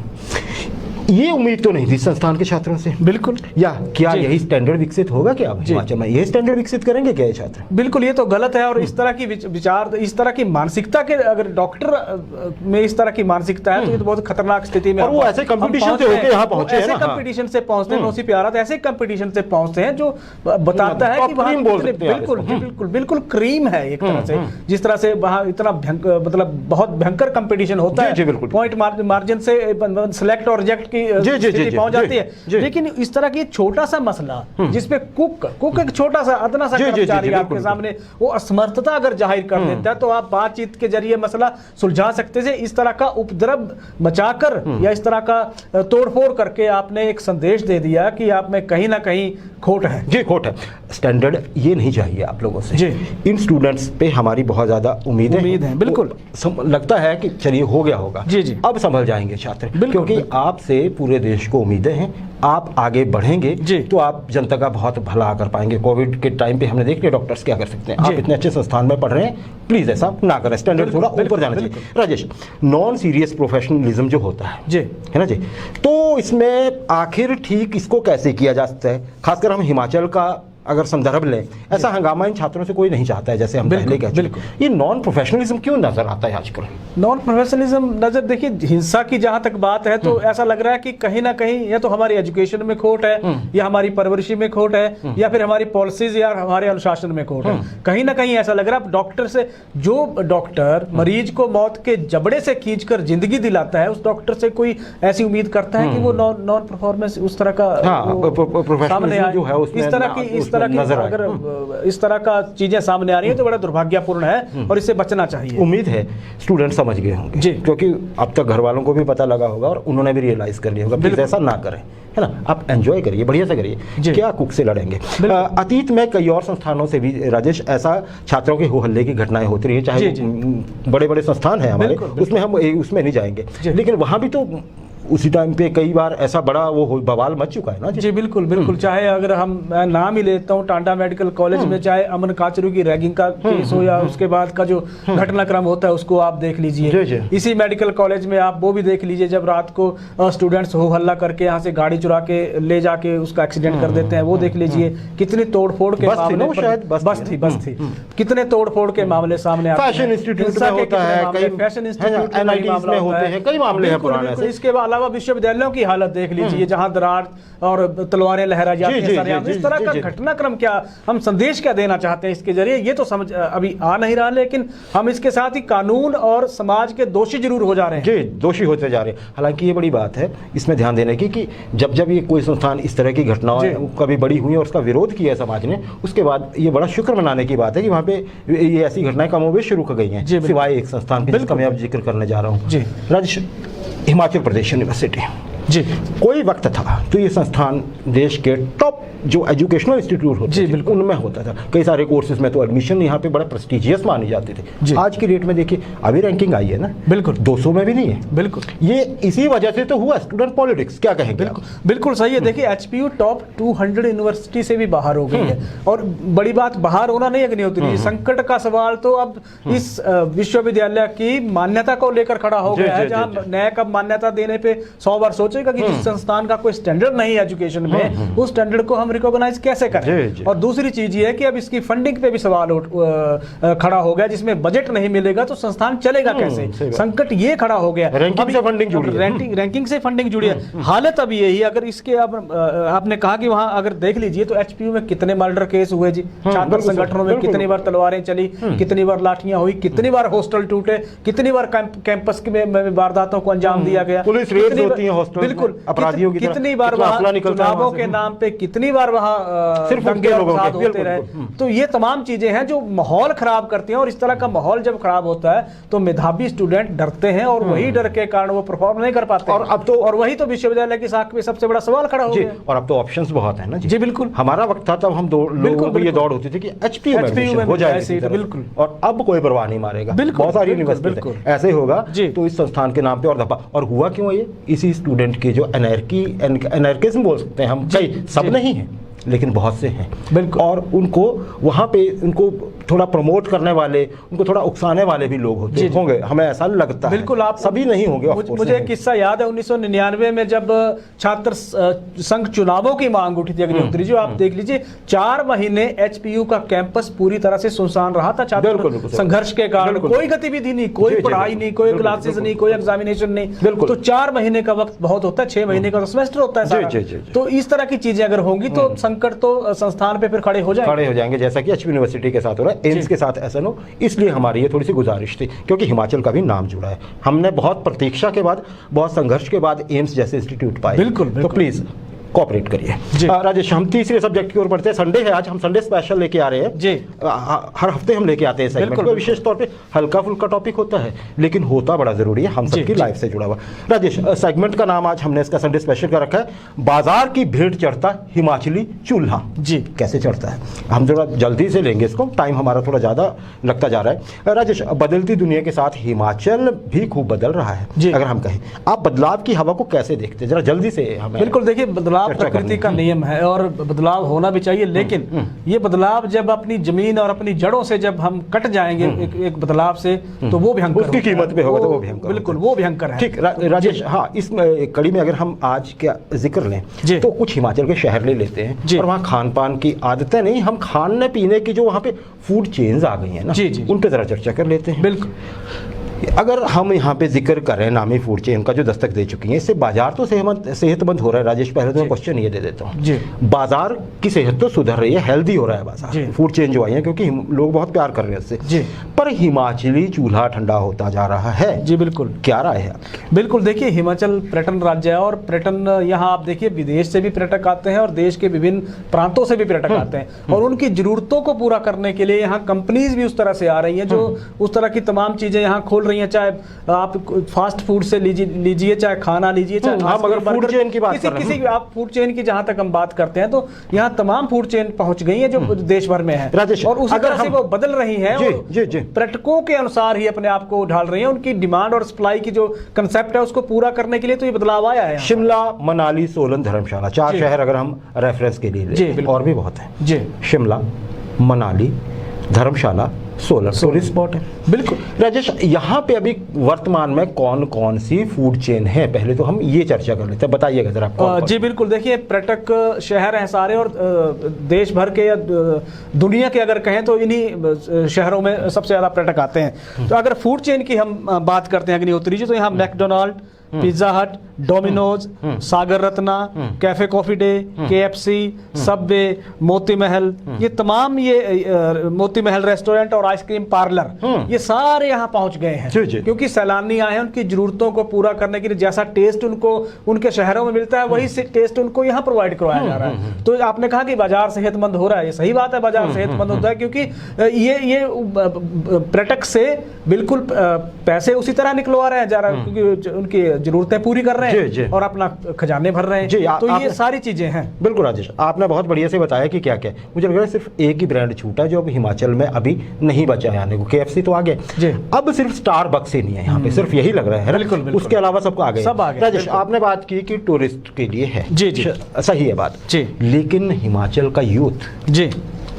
ये उम्मीद तो नहीं थी संस्थान के छात्रों से। बिल्कुल। या क्या यही स्टैंडर्ड विकसित होगा? क्या हिमाचल में यही स्टैंडर्ड विकसित करेंगे क्या ये छात्र? बिल्कुल, ये तो गलत है। और इस तरह की विचार, इस तरह की मानसिकता के, अगर डॉक्टर में इस तरह की मानसिकता है तो ये तो बहुत खतरनाक स्थिति में। और वो ऐसे कंपटीशन से होकर यहाँ पहुंचे हैं, ऐसे कंपटीशन से पहुंचते हैं, नौसी प्यारा ऐसे कंपटीशन से पहुंचते हैं जो बताता है कि वहाँ बिल्कुल बिल्कुल बिल्कुल क्रीम है एक तरह से। जिस तरह से वहाँ इतना मतलब बहुत भयंकर कंपटीशन होता है, पॉइंट मार्जिन से सिलेक्ट और रिजेक्ट पहुंच जाती है। लेकिन इस तरह की छोटा सा मसला जिसपे कुक एक छोटा सा अदना सा कर्मचारी आपके सामने वो असमर्थता अगर जाहिर कर देता है, तो आप बातचीत के जरिए मसला सुलझा सकते थे। इस तरह का उपद्रव मचाकर या इस तरह का तोड़फोड़ करके आपने एक संदेश दे दिया कि आप में कहीं ना कहीं खोट है। जी, खोट है। स्टैंडर्ड ये नहीं चाहिए आप लोगों से। जी। इन स्टूडेंट्स पे हमारी बहुत ज्यादा उम्मीद है। बिल्कुल। लगता है कि चलिए हो गया होगा। जी जी। अब संभल जाएंगे छात्र, क्योंकि आपसे पूरे देश को उम्मीदें हैं। आप आगे बढ़ेंगे तो आप जनता का बहुत भला कर पाएंगे। कोविड के टाइम पे हमने देख लिया डॉक्टर्स क्या कर सकते हैं। आप इतने अच्छे संस्थान में पढ़ रहे हैं, प्लीज ऐसा ना करें, स्टैंडर्ड थोड़ा ऊपर जाना चाहिए। राजेश, नॉन सीरियस प्रोफेशनलिज्म जो होता है जी, है ना जी, तो इसमें आखिर ठीक इसको कैसे किया जा सकता है? खासकर हम हिमाचल का अगर संदर्भ लें, ऐसा हंगामा इन छात्रों से कोई नहीं चाहता है, जैसे हम पहले कह चुके। ये नॉन प्रोफेशनलिज्म क्यों नजर आता है आजकल? नॉन प्रोफेशनलिज्म नजर, देखिए हिंसा की जहां तक बात है तो ऐसा लग रहा है कि कहीं ना कहीं या तो हमारी एजुकेशन में खोट है, या हमारी परवरिशी में खोट है, या फिर हमारी पॉलिसीज या हमारे अनुशासन में खोट है। कहीं ना कहीं ऐसा लग रहा है डॉक्टर से, जो डॉक्टर मरीज को मौत के जबड़े से खींचकर जिंदगी दिलाता है, उस डॉक्टर से कोई ऐसी उम्मीद करता है कि वो नॉन परफॉर्मेंस उस तरह का सामने आए, इस तरह की अगर इस तरह का चीजें सामने आ रही है तो बड़ा दुर्भाग्यपूर्ण है और इससे बचना चाहिए। उम्मीद है स्टूडेंट समझ गए होंगे जी, क्योंकि अब तक घर वालों को भी पता लगा होगा और उन्होंने भी रियलाइज कर लिया होगा। प्लीज ऐसा ना करें, है ना। आप एंजॉय करिए, बढ़िया से करिए, क्या कुक से लड़ेंगे। अतीत में कई और संस्थानों से भी राजेश ऐसा छात्रों के हो हल्ले की घटनाएं होती रही है, चाहे बड़े बड़े संस्थान है हमारे, उसमें हम उसमें नहीं जाएंगे, लेकिन वहां भी तो उसी टाइम पे कई बार ऐसा बड़ा वो बवाल मच चुका है ना जी। बिल्कुल बिल्कुल। चाहे अगर हम नाम ही लेता हूँ, टांडा मेडिकल कॉलेज में चाहे अमन काचरू की रैगिंग का केस हो, या उसके बाद का जो घटनाक्रम होता है उसको आप देख लीजिए। इसी मेडिकल कॉलेज में आप वो भी देख लीजिए जब रात को स्टूडेंट्स हो हल्ला करके यहाँ से गाड़ी चुरा के ले जाके उसका एक्सीडेंट कर देते हैं, वो देख लीजिए। कितने तोड़फोड़ के मामले, बस थी कितने तोड़फोड़ के मामले सामने आते हैं। फैशन इंस्टीट्यूट में होता है, फैशन इंस्टीट्यूट में होते हैं, कई मामले हैं पुराने। इसके अलावा विश्वविद्यालयों की हालत देख लीजिए, जहां दरार और तलवारें लहरा जाती हैं। इस तरह का घटनाक्रम क्या हम संदेश क्या देना चाहते हैं इसके जरिए, ये तो समझ अभी आ नहीं रहा, लेकिन हम इसके साथ ही कानून और समाज के दोषी जरूर हो जा रहे हैं। जी, दोषी होते जा रहे हैं। हालांकि ये बड़ी बात है इसमें ध्यान देने की कि जब ये कोई संस्थान इस तरह की घटनाओं कभी बड़ी हुई और उसका विरोध किया है समाज ने, उसके बाद ये बड़ा शुक्र मनाने की बात है कि वहाँ पे ये ऐसी घटनाएं कमोबेश शुरू कर गई हैं, सिवाय एक संस्थान जिसका मैं अब जिक्र करने जा रहा हूँ। राजेश, हिमाचल प्रदेश यूनिवर्सिटी जी, कोई वक्त था तो ये संस्थान देश के टॉप जो एजुकेशनल इंस्टीट्यूट होते जी, थे बिल्कुल। उनमें होता था। कई सारे कोर्सेज में तो एडमिशन यहाँ पे बड़ा प्रेस्टिजियस माने जाते जी। थे। आज की डेट में देखिए अभी रैंकिंग आई है ना, बिल्कुल 200 में भी नहीं है। बिल्कुल ये इसी वजह से तो हुआ स्टूडेंट पॉलिटिक्स, क्या कहेंगे आप? बिल्कुल सही है। देखिए एचपीयू टॉप 200 यूनिवर्सिटी से भी बाहर हो गई है, और बड़ी बात बाहर होना नहीं अग्निहोत्री, संकट का सवाल तो अब इस विश्वविद्यालय की मान्यता को लेकर खड़ा हो गया है, जहां नैक अब मान्यता देने पे 100 बार सोचेगा कि जिस संस्थान का कोई स्टैंडर्ड नहीं है एजुकेशन में, उस स्टैंडर्ड को हम रिकॉग्नाइज कैसे करें। और दूसरी चीज ये है कि अब इसकी फंडिंग पे भी सवाल खड़ा हो गया, जिसमें बजट नहीं मिलेगा तो संस्थान चलेगा कैसे। संकट ये खड़ा हो गया, रैंकिंग से फंडिंग जुड़ी है। रैंकिंग से फंडिंग जुड़ी है। हालत अभी यही, अगर इसके अब आपने कहा कि वहां अगर देख लीजिए तो एचपीयू में कितने मर्डर केस हुए जी, छात्र संगठनों में कितनी बार तलवारें चली, कितनी बार लाठियां हुई, कितनी बार हॉस्टल टूटे, कितनी बार कैंपस में वारदातों को अंजाम दिया गया, पुलिस रेड्स होती हैं हॉस्टल में, बिल्कुल अपराधियों की कितनी बार वहां चुनावों के नाम पे कितनी बार वहां सिर्फ दंगे और लोगों फसाद के, होते रहे। तो ये तमाम चीजें हैं जो माहौल खराब करती हैं, और इस तरह का माहौल जब खराब होता है तो मेधावी स्टूडेंट डरते हैं, और वही डर के कारण वो परफॉर्म नहीं कर पाते। और अब तो वही तो विश्वविद्यालय की साख पे सबसे बड़ा सवाल खड़ा हो गया। और अब तो ऑप्शंस बहुत है ना जी। बिल्कुल हमारा वक्त था तब हम लोगों को ये दौड़ होती थी कि एचपीयू में हो जाएगा, बिल्कुल। और अब कोई परवाह नहीं मारेगा। बहुत सारी यूनिवर्सिटी ऐसे होगा तो इस संस्थान के नाम पे और धब्बा। और हुआ क्यों ये? इसी स्टूडेंट की जो एनर्किज्म बोल सकते हैं हम, कई सब नहीं है लेकिन बहुत से हैं, बिल्कुल। और उनको वहाँ पे उनको थोड़ा प्रमोट करने वाले, उनको थोड़ा उकसाने वाले भी लोग होंगे, हमें ऐसा लगता है। बिल्कुल, आप सभी नहीं होंगे। मुझे एक किस्सा याद है 1999 में जब छात्र संघ चुनावों की मांग उठी थी अग्निहोत्री जी, आप देख लीजिए 4 महीने एचपीयू का कैंपस पूरी तरह से सुनसान रहा था छात्र संघर्ष के कारण। कोई गतिविधि नहीं, कोई पढ़ाई नहीं, कोई क्लासेस नहीं, कोई एग्जामिनेशन नहीं। तो 4 महीने का वक्त बहुत होता है, 6 महीने का सेमेस्टर होता है सारा। तो इस तरह की चीजें अगर होंगी तो संकट तो संस्थान पे फिर खड़े हो जाएंगे, जैसा कि एचपी यूनिवर्सिटी के साथ हो रहा है, एम्स के साथ ऐसा हो। इसलिए हमारी ये थोड़ी सी गुजारिश थी, क्योंकि हिमाचल का भी नाम जुड़ा है। हमने बहुत प्रतीक्षा के बाद, बहुत संघर्ष के बाद एम्स जैसे इंस्टीट्यूट पाए। बिल्कुल, तो प्लीज कोऑपरेट करिए। राजेश, हम तीसरे सब्जेक्ट की ओर बढ़ते हैं। संडे है आज, हम संडे स्पेशल लेके आ रहे हैं जी। हर हफ्ते हम लेके आते हैं सेगमेंट को, विशेष तौर पे हल्का फुल्का टॉपिक होता है लेकिन होता बड़ा जरूरी है, हम सबकी लाइफ से जुड़ा हुआ। राजेश, सेगमेंट का नाम आज हमने इसका संडे स्पेशल का रखा है, बाजार की भीड़ चढ़ता हिमाचली चूल्हा। जी, कैसे चढ़ता है? हम थोड़ा जल्दी से लेंगे इसको, टाइम हमारा थोड़ा ज्यादा लगता जा रहा है। राजेश, बदलती दुनिया के साथ हिमाचल भी खूब बदल रहा है। अगर हम कहें, आप बदलाव की हवा को कैसे देखते हैं? जरा जल्दी से हमें। बिल्कुल, देखिए बदलाव प्रकृति का नियम है और बदलाव होना भी चाहिए, लेकिन ये बदलाव जब अपनी जमीन और अपनी जड़ों से जब हम कट जाएंगे एक बदलाव से, तो वो भयंकर, उसकी कीमत पे होगा तो वो भयंकर, बिल्कुल वो भयंकर है। ठीक राजेश, हाँ, इस कड़ी में अगर हम आज का जिक्र लें तो कुछ हिमाचल के शहर ले लेते हैं, और वहाँ खान पान की आदतें नहीं, हम खाने पीने की जो वहाँ पे फूड चेन्स आ गई है ना, उन पे जरा चर्चा कर लेते हैं। बिल्कुल, अगर हम यहाँ पे जिक्र करें नामी फूड चेन का जो दस्तक दे चुकी हैं, इससे बाजार तो सेहतमंद हो रहा है। राजेश, पहले तो मैं क्वेश्चन ये दे देता हूँ, बाजार की सेहत तो सुधर रही है, हेल्दी हो रहा है बाजार, फूड चेन जो आई है, क्योंकि लोग बहुत प्यार कर रहे हैं इससे, पर हिमाचली चूल्हा ठंडा होता जा रहा है। जी बिल्कुल, क्या राय है? बिल्कुल, देखिए हिमाचल पर्यटन राज्य है, और पर्यटन यहाँ आप देखिए विदेश से भी पर्यटक आते हैं और देश के विभिन्न प्रांतों से भी पर्यटक आते हैं, और उनकी जरूरतों को पूरा करने के लिए यहाँ कंपनीज भी उस तरह से आ रही हैं जो उस तरह की तमाम चीजें यहाँ खोल रही हैं, चाहे आप फास्ट फूड से लीजिए, चाहे खाना लीजिए, चाहे आप अगर फूड चेन की बात कर रहे हैं, किसी आप फूड चेन की जहां तक हम बात करते हैं, तो यहाँ तमाम फूड चेन पहुंच गई है जो देश भर में है, और उसी तरह से वो बदल रही है, पर्यटकों के अनुसार ही अपने आप को ढाल रही है। उनकी डिमांड और सप्लाई की जो कंसेप्ट है उसको पूरा करने के लिए तो ये बदलाव आया है। शिमला, मनाली, सोलन, धर्मशाला, 4 शहर अगर हम रेफरेंस के लिए, और भी बहुत है जी। शिमला, मनाली, धर्मशाला, सोलर टूरिस्ट स्पॉट है। बिल्कुल राजेश, यहाँ पे अभी वर्तमान में कौन कौन सी फूड चेन है, पहले तो हम ये चर्चा कर लेते हैं, बताइएगा जरा। जी बिल्कुल, देखिए पर्यटक शहर हैं सारे, और देश भर के या दुनिया के अगर कहें तो इन्हीं शहरों में सबसे ज्यादा पर्यटक आते हैं। तो अगर फूड चेन की हम बात करते हैं अग्निहोत्री जी, तो यहाँ McDonald's, Pizza Hut, Domino's, Sagar Ratna, Cafe Coffee Day, KFC, Subway, Moti Mahal, ये तमाम ये मोती महल रेस्टोरेंट और आइसक्रीम पार्लर, ये सारे यहाँ पहुंच गए हैं, क्योंकि सैलानी आए हैं, उनकी जरूरतों को पूरा करने के लिए जैसा टेस्ट उनको उनके शहरों में मिलता है वही टेस्ट उनको यहाँ प्रोवाइड करवाया जा रहा है। तो आपने कहा कि बाजार सेहतमंद हो रहा है, ये सही बात है, बाजार सेहतमंद होता है, क्योंकि ये पर्यटक से बिल्कुल पैसे उसी तरह निकलवा रहे हैं जा रहा है, क्योंकि उनकी जरूरतें पूरी कर रहे रहे हैं और अपना खजाने भर रहे हैं। तो ये सारी चीजें हैं। बिल्कुल राजेश, आपने बहुत बढ़िया से बताया कि क्या क्या है। मुझे लग रहा है सिर्फ एक ही ब्रांड छूटा है जो अब हिमाचल में अभी नहीं बचा है आने को। KFC तो आ गया, अब सिर्फ स्टारबक्स ही नहीं है यहाँ पे, सिर्फ यही लग रहा है। बिल्कुल, उसके अलावा सबको आ गए। राजेश, आपने बात की कि टूरिस्ट के लिए है, जी जी सही है बात जी, लेकिन हिमाचल का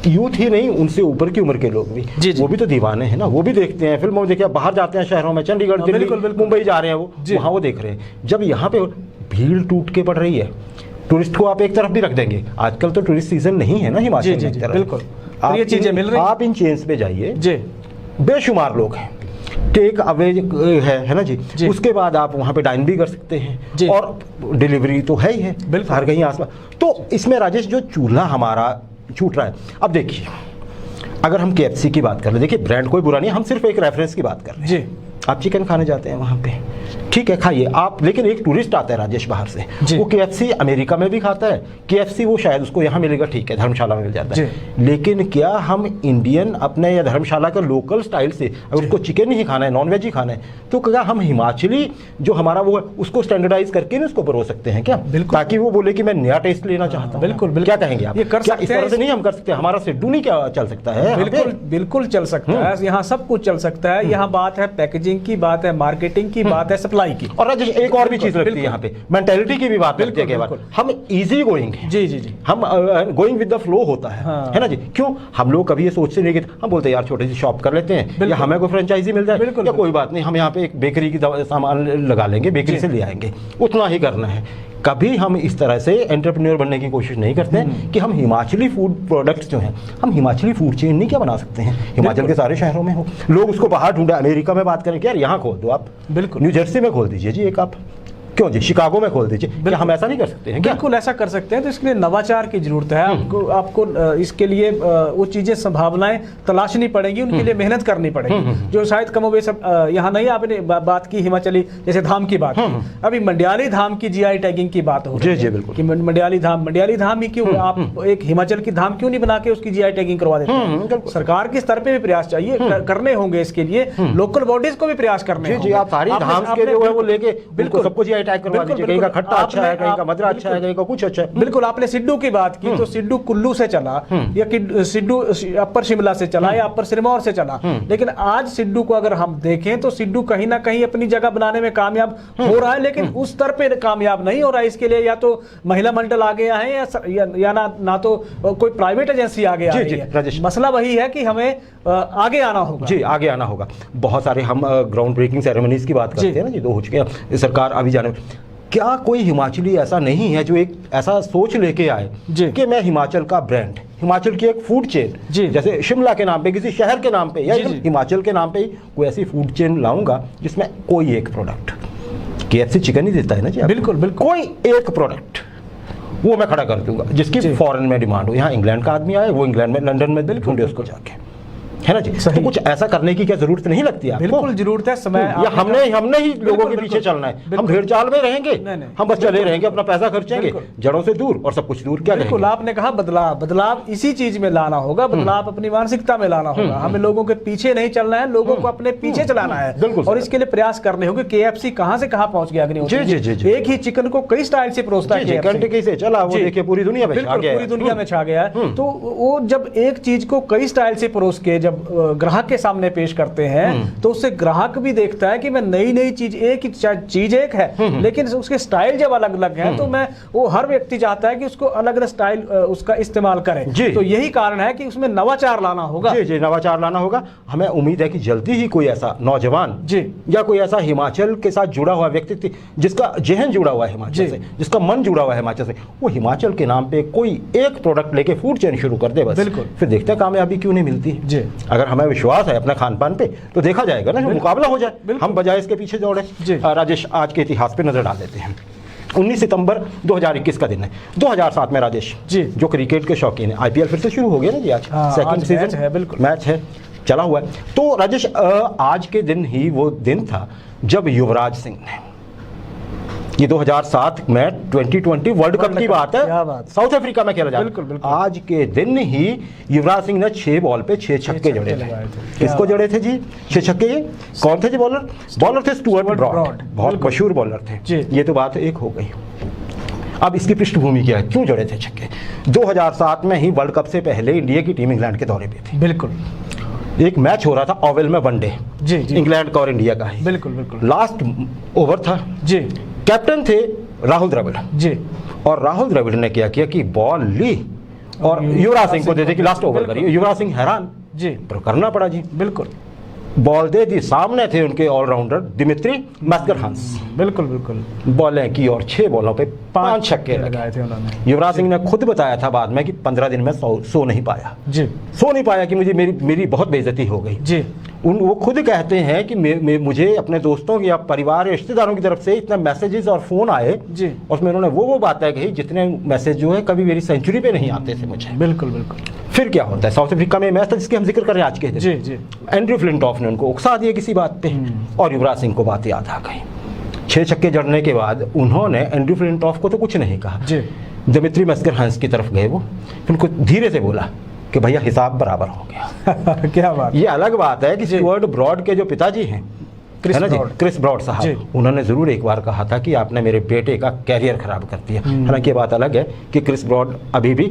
यूथ ही नहीं, उनसे ऊपर की उम्र के लोग भी वो भी तो दीवाने हैं ना। वो भी देखते हैं फिल्मों में, देखिए बाहर जाते हैं शहरों में, चंडीगढ़, दिल्ली, मुंबई जा रहे हैं, वो वहाँ वो देख रहे हैं। जब यहाँ पे भीड़ टूट के पड़ रही है, टूरिस्ट को आप एक तरफ भी रख देंगे। आजकल तो टूरिस्ट सीजन नहीं है ना हिमाचल में। बिल्कुल, ये चीजें मिल रही हैं। आप इन चेन्स पे जाइए, बेशुमार लोग हैं, टेक अवे है ना जी। उसके बाद आप वहाँ पे डाइन भी कर सकते हैं और डिलीवरी तो है ही है हर कहीं आसपास। तो इसमें राजेश जो चूल्हा हमारा छूट रहा है, अब देखिए अगर हम KFC की बात कर रहे हैं, देखिए ब्रांड कोई बुरा नहीं है, हम सिर्फ एक रेफरेंस की बात कर रहे हैं। आप चिकन खाने जाते हैं वहाँ पे, ठीक है खाइए आप, लेकिन एक टूरिस्ट आता है राजेश बाहर से, वो KFC अमेरिका में भी खाता है, KFC वो शायद उसको यहाँ मिलेगा, ठीक है धर्मशाला में मिल जाता है, लेकिन क्या हम इंडियन अपने या धर्मशाला के लोकल स्टाइल से अगर उसको चिकन ही खाना है, नॉन वेज ही खाना है, तो क्या हम हिमाचली जो हमारा वो है उसको स्टैंडर्डाइज करके उसको परोस सकते हैं क्या, ताकि वो बोले कि मैं नया टेस्ट लेना चाहता हूँ। बिल्कुल, क्या कहेंगे आप? क्या इस तरह से नहीं हम कर सकते? हमारा सिड्डू नहीं क्या चल सकता है? बिल्कुल चल सकता है, यहाँ सब कुछ चल सकता है। यहाँ बात है पैकेजिंग की, बात है मार्केटिंग की, बात है सप्लाई की। और एक और भी चीज लगती है यहाँ पे, मेंटालिटी की भी बात लगती है। कई बार हम इजी गोइंग हैं, जी, हम गोइंग विद द फ्लो होता है ना जी। क्यों हम लोग कभी ये सोचते नहीं कि हम बोलते हैं यार छोटी सी शॉप कर लेते हैं, या हमें कोई फ्रेंचाइजी मिल जाए, या कोई बात नहीं हम यहाँ पे एक बेकरी की सामान लगा लेंगे, बेकरी से ले आएंगे, उतना ही करना है। कभी हम इस तरह से एंटरप्रेन्योर बनने की कोशिश नहीं करते हैं कि हम हिमाचली फूड प्रोडक्ट्स जो हैं, हम हिमाचली फूड चेन नहीं क्या बना सकते हैं, हिमाचल के सारे शहरों में हो। लोग उसको बाहर ढूंढे, अमेरिका में बात करें कि यार यहाँ खोल दो आप, बिल्कुल न्यू जर्सी में खोल दीजिए जी एक आप, क्यों जी शिकागो में खोल दीजिए, क्या हम ऐसा नहीं कर सकते हैं? बिल्कुल ऐसा कर सकते हैं। तो इसके लिए नवाचार की जरूरत है। आपको इसके लिए वो चीजें संभावनाएं तलाशनी पड़ेंगी, उनके लिए मेहनत करनी पड़ेगी, जो शायद कमोबेश यहाँ नहीं। आपने बात की हिमाचली जैसे धाम की बात, अभी मंडियाली धाम की GI टैगिंग की बात हो रही है कि मंडियाली धाम ही क्यों, आप एक हिमाचल की धाम क्यों नहीं बना के उसकी GI टैगिंग करवा देते? सरकार के स्तर पे भी प्रयास चाहिए, करने होंगे इसके लिए, लोकल बॉडीज को भी प्रयास करने होंगे। आप सारी धाम के जो है वो लेके बिल्कुल सबको GI टैग करवा दीजिए, कहीं का खट्टा अच्छा है, कहीं का मदरा अच्छा है, कहीं का कुछ अच्छा है। बिल्कुल आपने सिड्डू की बात की, तो सिड्डू कुल्लू से चला, या सिड्डू अपर शिमला से चला, या अपर सिरमौर से चला, लेकिन आज सिड्डू को अगर हम देखें तो सिड्डू कहीं ना कहीं अपनी जगह बनाने में कामयाब हो रहा है, लेकिन उस स्तर पे कामयाब नहीं हो रहा है। इसके लिए या तो महिला मंडल आ गया है, या ना तो कोई प्राइवेट एजेंसी आगे आ गई है। मसला वही है कि हमें आगे आना होगा जी, आगे आना होगा। बहुत सारे हम ग्राउंड ब्रेकिंग सेरेमनीज की बात करते हैं ना जी, 2 हो चुके हैं सरकार अभी जाने। क्या कोई हिमाचली ऐसा नहीं है जो एक ऐसा सोच लेके आए कि मैं हिमाचल का ब्रांड, हिमाचल की एक फूड चेन, जैसे शिमला के नाम पे, किसी शहर के नाम पे, या हिमाचल के नाम पे ही कोई ऐसी फूड चेन लाऊंगा जिसमें कोई एक प्रोडक्ट, KFC चिकन ही देता है ना जी, बिल्कुल कोई एक प्रोडक्ट वो मैं खड़ा कर दूंगा जिसकी फॉरेन में डिमांड हो। यहाँ इंग्लैंड का आदमी आए, वो इंग्लैंड में, लंदन में ढूंढे उसको जाके, है ना जी। तो कुछ ऐसा करने की क्या जरूरत नहीं लगती है? बिल्कुल जरूरत है। समय या हमने ही लोगों के पीछे चलना है, हम भेड़ चाल में रहेंगे, हम बस चले रहेंगे, अपना पैसा खर्चेंगे, जड़ों से दूर और सब कुछ दूर। क्या बिल्कुल आपने कहा बदलाव इसी चीज में लाना होगा, बदलाव अपनी मानसिकता में लाना होगा। हमें लोगों के पीछे नहीं चलना है, लोगों को अपने पीछे चलाना है, और इसके लिए प्रयास करने होंगे। KFC कहाँ से कहाँ पहुंच गया अग्नि, एक ही चिकन को कई स्टाइल से परोसता है, घंटे से चला, वो देखिए पूरी दुनिया में छा गया, पूरी दुनिया में छा गया है। तो वो जब एक चीज को कई स्टाइल से परोस के जब ग्राहक के सामने पेश करते हैं, तो उससे ग्राहक भी देखता है कि मैं नई चीज, एक ही चीज एक है, लेकिन उसके स्टाइल जब अलग अलग है, तो मैं वो हर व्यक्ति चाहता है कि उसको अलग अलग स्टाइल उसका इस्तेमाल करें। तो यही कारण है कि उसमें नवाचार लाना होगा। जी, नवाचार लाना होगा। हमें उम्मीद है कि जल्दी ही कोई ऐसा नौजवान या कोई ऐसा हिमाचल के साथ जुड़ा हुआ व्यक्ति, जिसका जहन जुड़ा हुआ है हिमाचल से, जिसका मन जुड़ा हुआ है हिमाचल से, वो हिमाचल के नाम पे कोई एक प्रोडक्ट लेके फूड चेन शुरू कर दे बस। बिल्कुल, फिर देखते हैं कामयाबी क्यों नहीं मिलती है। अगर हमें विश्वास है अपने खान पान पे, तो देखा जाएगा ना, मुकाबला हो जाए, हम बजाय इसके पीछे दौड़े। राजेश, आज के इतिहास पे नजर डाल देते हैं। 19 सितंबर 2021 का दिन है। 2007 में राजेश जी, जो क्रिकेट के शौकीन है, IPL फिर से शुरू हो गया ना जी, आज सेकंड सीजन है, बिल्कुल मैच है, चला हुआ है। तो राजेश, आज के दिन ही वो दिन था जब युवराज सिंह ने ये 2007 में 2020 वर्ल्ड कप की बात है, साउथ अफ्रीका में खेला जाता है। आज के दिन ही युवराज सिंह ने 6 बॉल पे 6 छक्के जड़े थे। किसको जड़े थे जी 6 छक्के? ये कौन थे जी बॉलर थे स्टुअर्ट ब्रॉड, बहुत मशहूर बॉलर थे। ये तो बात एक हो गई। अब इसकी पृष्ठभूमि क्या है, क्यों जड़े थे छक्के? 2007 में ही वर्ल्ड कप से पहले इंडिया की टीम इंग्लैंड के दौरे पे थी। बिल्कुल। एक मैच हो रहा था ओवल में, वनडे इंग्लैंड का और इंडिया का है। बिल्कुल। लास्ट ओवर था जी, कैप्टन थे राहुल द्रविड़ जी, और राहुल द्रविड़ ने क्या किया कि बॉल ली और युवराज सिंह को दे दी कि लास्ट ओवर करिए। युवराज सिंह हैरान जी, पर करना पड़ा जी। बिल्कुल, बॉल दे दी, सामने थे उनके ऑलराउंडर दिमित्री मैस्करहांस। बिल्कुल, बॉलें की और 6 बॉलों पे 5 छक्के लगाए थे उन्होंने। युवराज सिंह ने खुद बताया था बाद में कि 15 दिन में सो नहीं पाया जी, सो नहीं पाया कि मुझे मेरी बहुत बेइज्जती हो गई जी। वो खुद कहते हैं कि मुझे अपने दोस्तों या परिवार रिश्तेदारों की तरफ से इतना मैसेजेस और फोन आए जी, उसमें उन्होंने वो बातें कही जितने मैसेज जो है कभी मेरी सेंचुरी पे नहीं आते थे मुझे। बिल्कुल। फिर क्या होता है, साउथ अफ्रीका में मैच था जिसके हम जिक्र कर रहे हैं आज के दिन जी। एंड्रयू फ्लिंटॉफ ने उनको उकसा दिया किसी बात पे और युवराज सिंह को बात याद आ गई। 6 छक्के जड़ने के बाद उन्होंने एंड्रयू फ्लिंटॉफ को तो कुछ नहीं कहा जी, दिमित्री मैस्करहांस की तरफ गए, वो उनको धीरे से बोला कि भैया हिसाब बराबर हो गया। क्या बात। ये अलग बात है कि स्टुअर्ट ब्रॉड के जो पिताजी हैं क्रिस ब्रॉड साहब, उन्होंने जरूर एक बार कहा था कि आपने मेरे बेटे का कैरियर खराब कर दिया। हालांकि ये बात अलग है कि क्रिस ब्रॉड अभी भी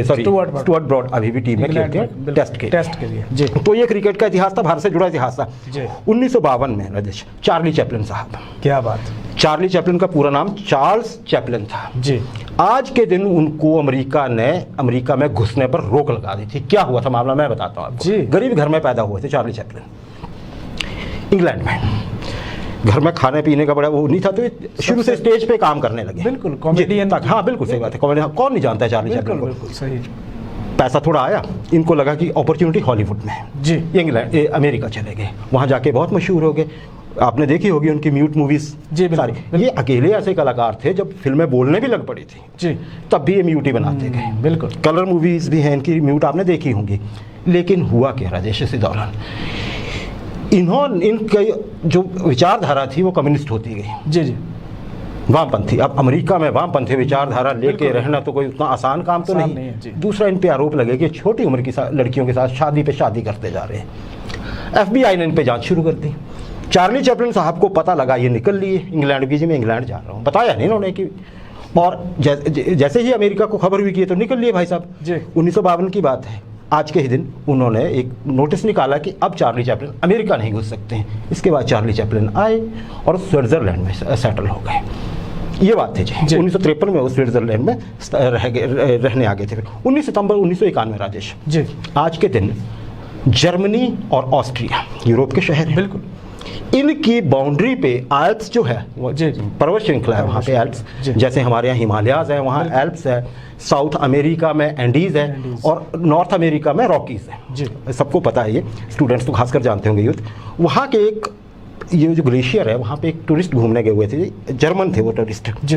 स्टुअर्ट ब्रॉड अभी भी टीम में खेलते हैं टेस्ट के लिए जी। तो ये क्रिकेट का इतिहास था, भारत से जुड़ा इतिहास था। 1952 में राजेश चार्ली चैपलिन साहब, क्या बात, चार्ली चैपलिन का पूरा नाम चार्ल्स चैपलिन था जी। आज के दिन उनको अमेरिका में घुसने पर रोक लगा दी थी। क्या हुआ था मामला मैं बताता हूँ आपको। गरीब घर में पैदा हुए थे चार्ली चैपलिन, इंग्लैंड में। घर में खाने पीने का बड़ा वो नहीं था, तो शुरू से स्टेज पे काम करने लगे। बिल्कुल कॉमेडियन तक। हाँ बिल्कुल सही बात है, कॉमेडियन कौन नहीं जानता है चार्ली चैपलिन को। बिल्कुल सही। पैसा थोड़ा आया, इनको लगा कि अपॉर्चुनिटी हॉलीवुड में है जी, अमेरिका चले गए, वहाँ जाके बहुत मशहूर हो गए। आपने देखी होगी उनकी म्यूट मूवीज जी सारी। ये अकेले ऐसे कलाकार थे जब फिल्में बोलने भी लग पड़ी थी जी, तब भी ये म्यूट ही बनाते गए। बिल्कुल। कलर मूवीज भी हैं इनकी, म्यूट आपने देखी होंगी। लेकिन हुआ क्या राजेश, इसी दौरान इनकी जो विचारधारा थी वो कम्युनिस्ट होती गई जी, वामपंथी। अब अमेरिका में वामपंथी विचारधारा लेके रहना तो कोई उतना आसान काम तो नहीं है। दूसरा, इन पे आरोप लगे कि छोटी उम्र की लड़कियों के साथ शादी पे शादी करते जा रहे हैं। FBI ने इन पे जांच शुरू कर दी। चार्ली चैपलिन साहब को पता लगा, ये निकल लिए इंग्लैंड की, मैं इंग्लैंड जा रहा हूँ, बताया नहीं उन्होंने कि। और जैसे ही अमेरिका को खबर हुई कि तो निकल लिए भाई साहब। 1952 की बात है। आज के ही दिन उन्होंने एक नोटिस निकाला कि अब चार्ली चैपलिन अमेरिका नहीं घुस सकते हैं। इसके बाद चार्ली चैपलिन आए और स्विट्जरलैंड में सेटल हो गए। ये बात थी जी। 1953 में वो स्विट्जरलैंड में रहने आ गए थे। 19 सितंबर 1991 राजेश जी, आज के दिन जर्मनी और ऑस्ट्रिया यूरोप के शहर हैं, बिल्कुल, इनकी बाउंड्री पे एल्प्स जो है वो पर्वत श्रृंखला है, वहाँ पे एल्प्स, जैसे हमारे यहाँ हिमालयाज है, वहाँ एल्प्स है। साउथ अमेरिका में एंडीज है और नॉर्थ अमेरिका में रॉकीज है जी। सबको पता है, ये स्टूडेंट्स तो खासकर जानते होंगे यूथ। वहाँ के एक ये जो ग्लेशियर है, वहाँ पे एक टूरिस्ट घूमने गए हुए थे, जर्मन थे वो टूरिस्ट जी।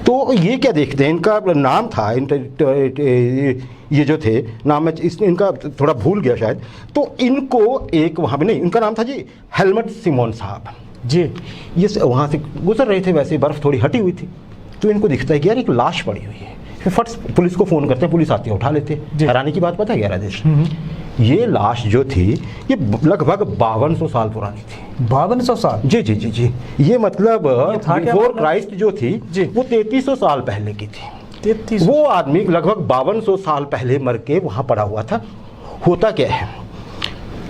तो ये क्या देखते हैं, इनका नाम था, ये जो थे नाम में इनका थोड़ा भूल गया शायद, तो इनको एक वहाँ पे नहीं, इनका नाम था जी हेलमट सिमोन साहब जी। ये वहाँ से गुजर रहे थे, वैसे बर्फ़ थोड़ी हटी हुई थी, तो इनको दिखता है कि यार एक लाश पड़ी हुई है। फिर फट पुलिस को फ़ोन करते हैं, पुलिस आती है, उठा लेते हैं। हैरानी की बात पता है क्या राजेश, ये लाश जो थी ये लगभग 5200 साल पुरानी थी। 5200 साल जी जी जी जी। ये मतलब बिफोर क्राइस्ट जो थी वो 3300 साल पहले की थी। 3300। वो आदमी लगभग 5200 साल पहले मर के वहाँ पड़ा हुआ था। होता क्या है,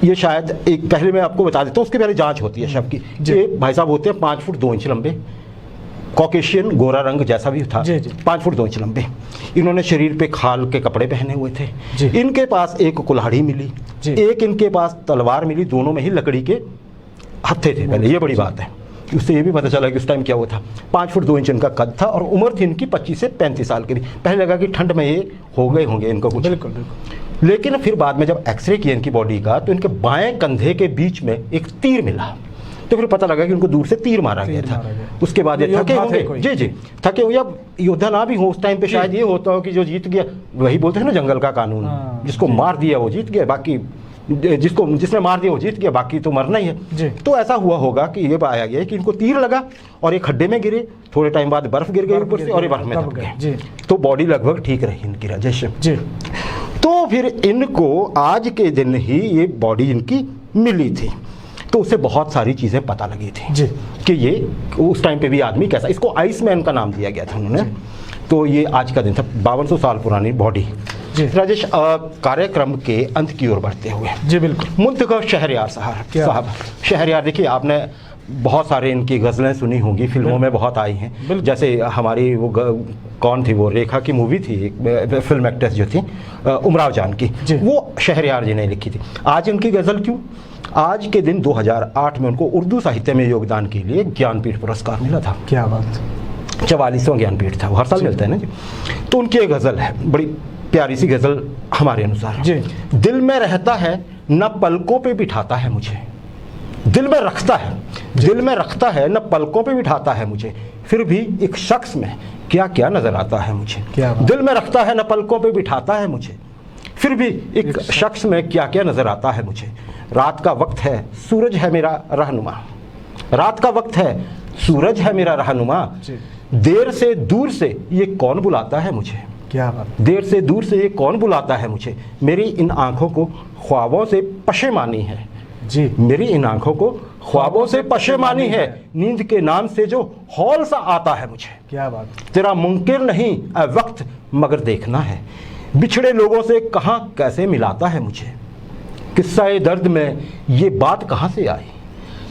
ये शायद एक पहले मैं आपको बता देता हूँ, उसके पहले जांच होती है शव की। ये भाई साहब होते हैं 5 फुट 2 इंच लंबे, कॉकेशियन गोरा रंग जैसा भी था, 5 फुट 2 इंच लंबे। इन्होंने शरीर पे खाल के कपड़े पहने हुए थे। इनके पास एक कुल्हाड़ी मिली, एक इनके पास तलवार मिली, दोनों में ही लकड़ी के हत्थे थे पहले। ये बड़ी बात है, उससे ये भी पता चला कि उस टाइम क्या हुआ था। 5 फुट 2 इंच इनका कद था और उम्र थी इनकी 25 से 35 साल की। पहले लगा कि ठंड में ये हो गए होंगे इनको कुछ, बिल्कुल बिल्कुल। लेकिन फिर बाद में जब एक्सरे किया इनकी बॉडी का, तो इनके बाएं कंधे के बीच में एक तीर मिला। तो फिर पता लगा कि उनको दूर से तीर मारा गया था। उसके बाद ये थके होंगे जी जी, थके हो या योद्धा ना भी हो, उस टाइम पे शायद ये होता हो कि जो जीत गया, वही बोलते हैं ना जंगल का कानून, जिसको मार दिया वो जीत गया, बाकी जिसने मार दिया वो जीत गया, बाकी तो मरना ही जी। है। तो ऐसा हुआ होगा कि ये पाया गया कि इनको तीर लगा और एक खड्डे में गिरे, थोड़े टाइम बाद बर्फ गिर गई ऊपर से और ये बर्फ में दब गए। तो बॉडी लगभग ठीक रही इनकी राजेश जी। तो फिर इनको आज के दिन ही ये बॉडी इनकी मिली थी, तो उसे बहुत सारी चीज़ें पता लगी थी जी कि ये उस टाइम पे भी आदमी कैसा, इसको आइसमैन का नाम दिया गया था उन्होंने। तो ये आज का दिन था, 5200 साल पुरानी बॉडी। जी राजेश, कार्यक्रम के अंत की ओर बढ़ते हुए जी बिल्कुल, मुंतखब शहरयार साहब, शहरयार देखिए, आपने बहुत सारे इनकी गज़लें सुनी होंगी, फिल्मों में बहुत आई हैं। जैसे हमारी वो कौन थी, वो रेखा की मूवी थी, एक फिल्म एक्ट्रेस जो थी उमराव जान की, वो शहरयार जी ने लिखी थी। आज इनकी गज़ल क्यों? आज के दिन 2008 में उनको उर्दू साहित्य में योगदान के लिए ज्ञानपीठ पुरस्कार मिला था। क्या बात, 44वां ज्ञानपीठ था, वो हर साल मिलता है ना जी। तो उनकी एक गज़ल है, बड़ी प्यारी सी गज़ल हमारे अनुसार जी। दिल में रहता है न पलकों पे बिठाता है मुझे, दिल में रखता है, दिल में रखता है न पलकों पे बिठाता है मुझे, फिर भी एक शख्स में क्या क्या नजर आता है मुझे। दिल में रखता है न पलकों पे बिठाता है मुझे, फिर भी एक शख्स में क्या क्या नजर आता है मुझे। रात का वक्त है, सूरज है मेरा रहनुमा, रात का वक्त है, सूरज है मेरा रहनुमा, देर से दूर से ये कौन बुलाता है मुझे। क्या बात, देर से दूर से ये कौन बुलाता है मुझे, मेरी इन आंखों को ख्वाबों से पशेमानी है जी, मेरी इन आंखों को ख्वाबों से पशेमानी है, नींद के नाम से जो हौल सा आता है मुझे। क्या बात, तेरा मुमकिन नहीं ए वक्त मगर देखना है, बिछड़े लोगों से कहाँ कैसे मिलाता है मुझे। किस्सा ए दर्द में ये बात कहाँ से आई,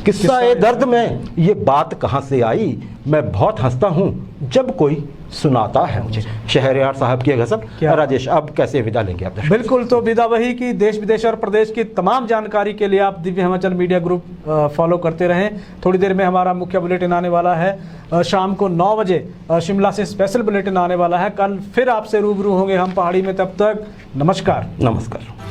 किस्सा ए दर्द में ये बात कहाँ से आई, मैं बहुत हंसता हूँ जब कोई सुनाता है मुझे। शहरयार साहब की गज़ल। राजेश, अब कैसे विदा लेंगे आप? बिल्कुल, तो विदा वही कि देश विदेश और प्रदेश की तमाम जानकारी के लिए आप Divya Himachal media group follow करते रहें। थोड़ी देर में हमारा मुख्य बुलेटिन आने वाला है, शाम को 9 बजे शिमला से स्पेशल बुलेटिन आने वाला है। कल फिर आपसे रूबरू होंगे हम पहाड़ी में, तब तक नमस्कार। नमस्कार।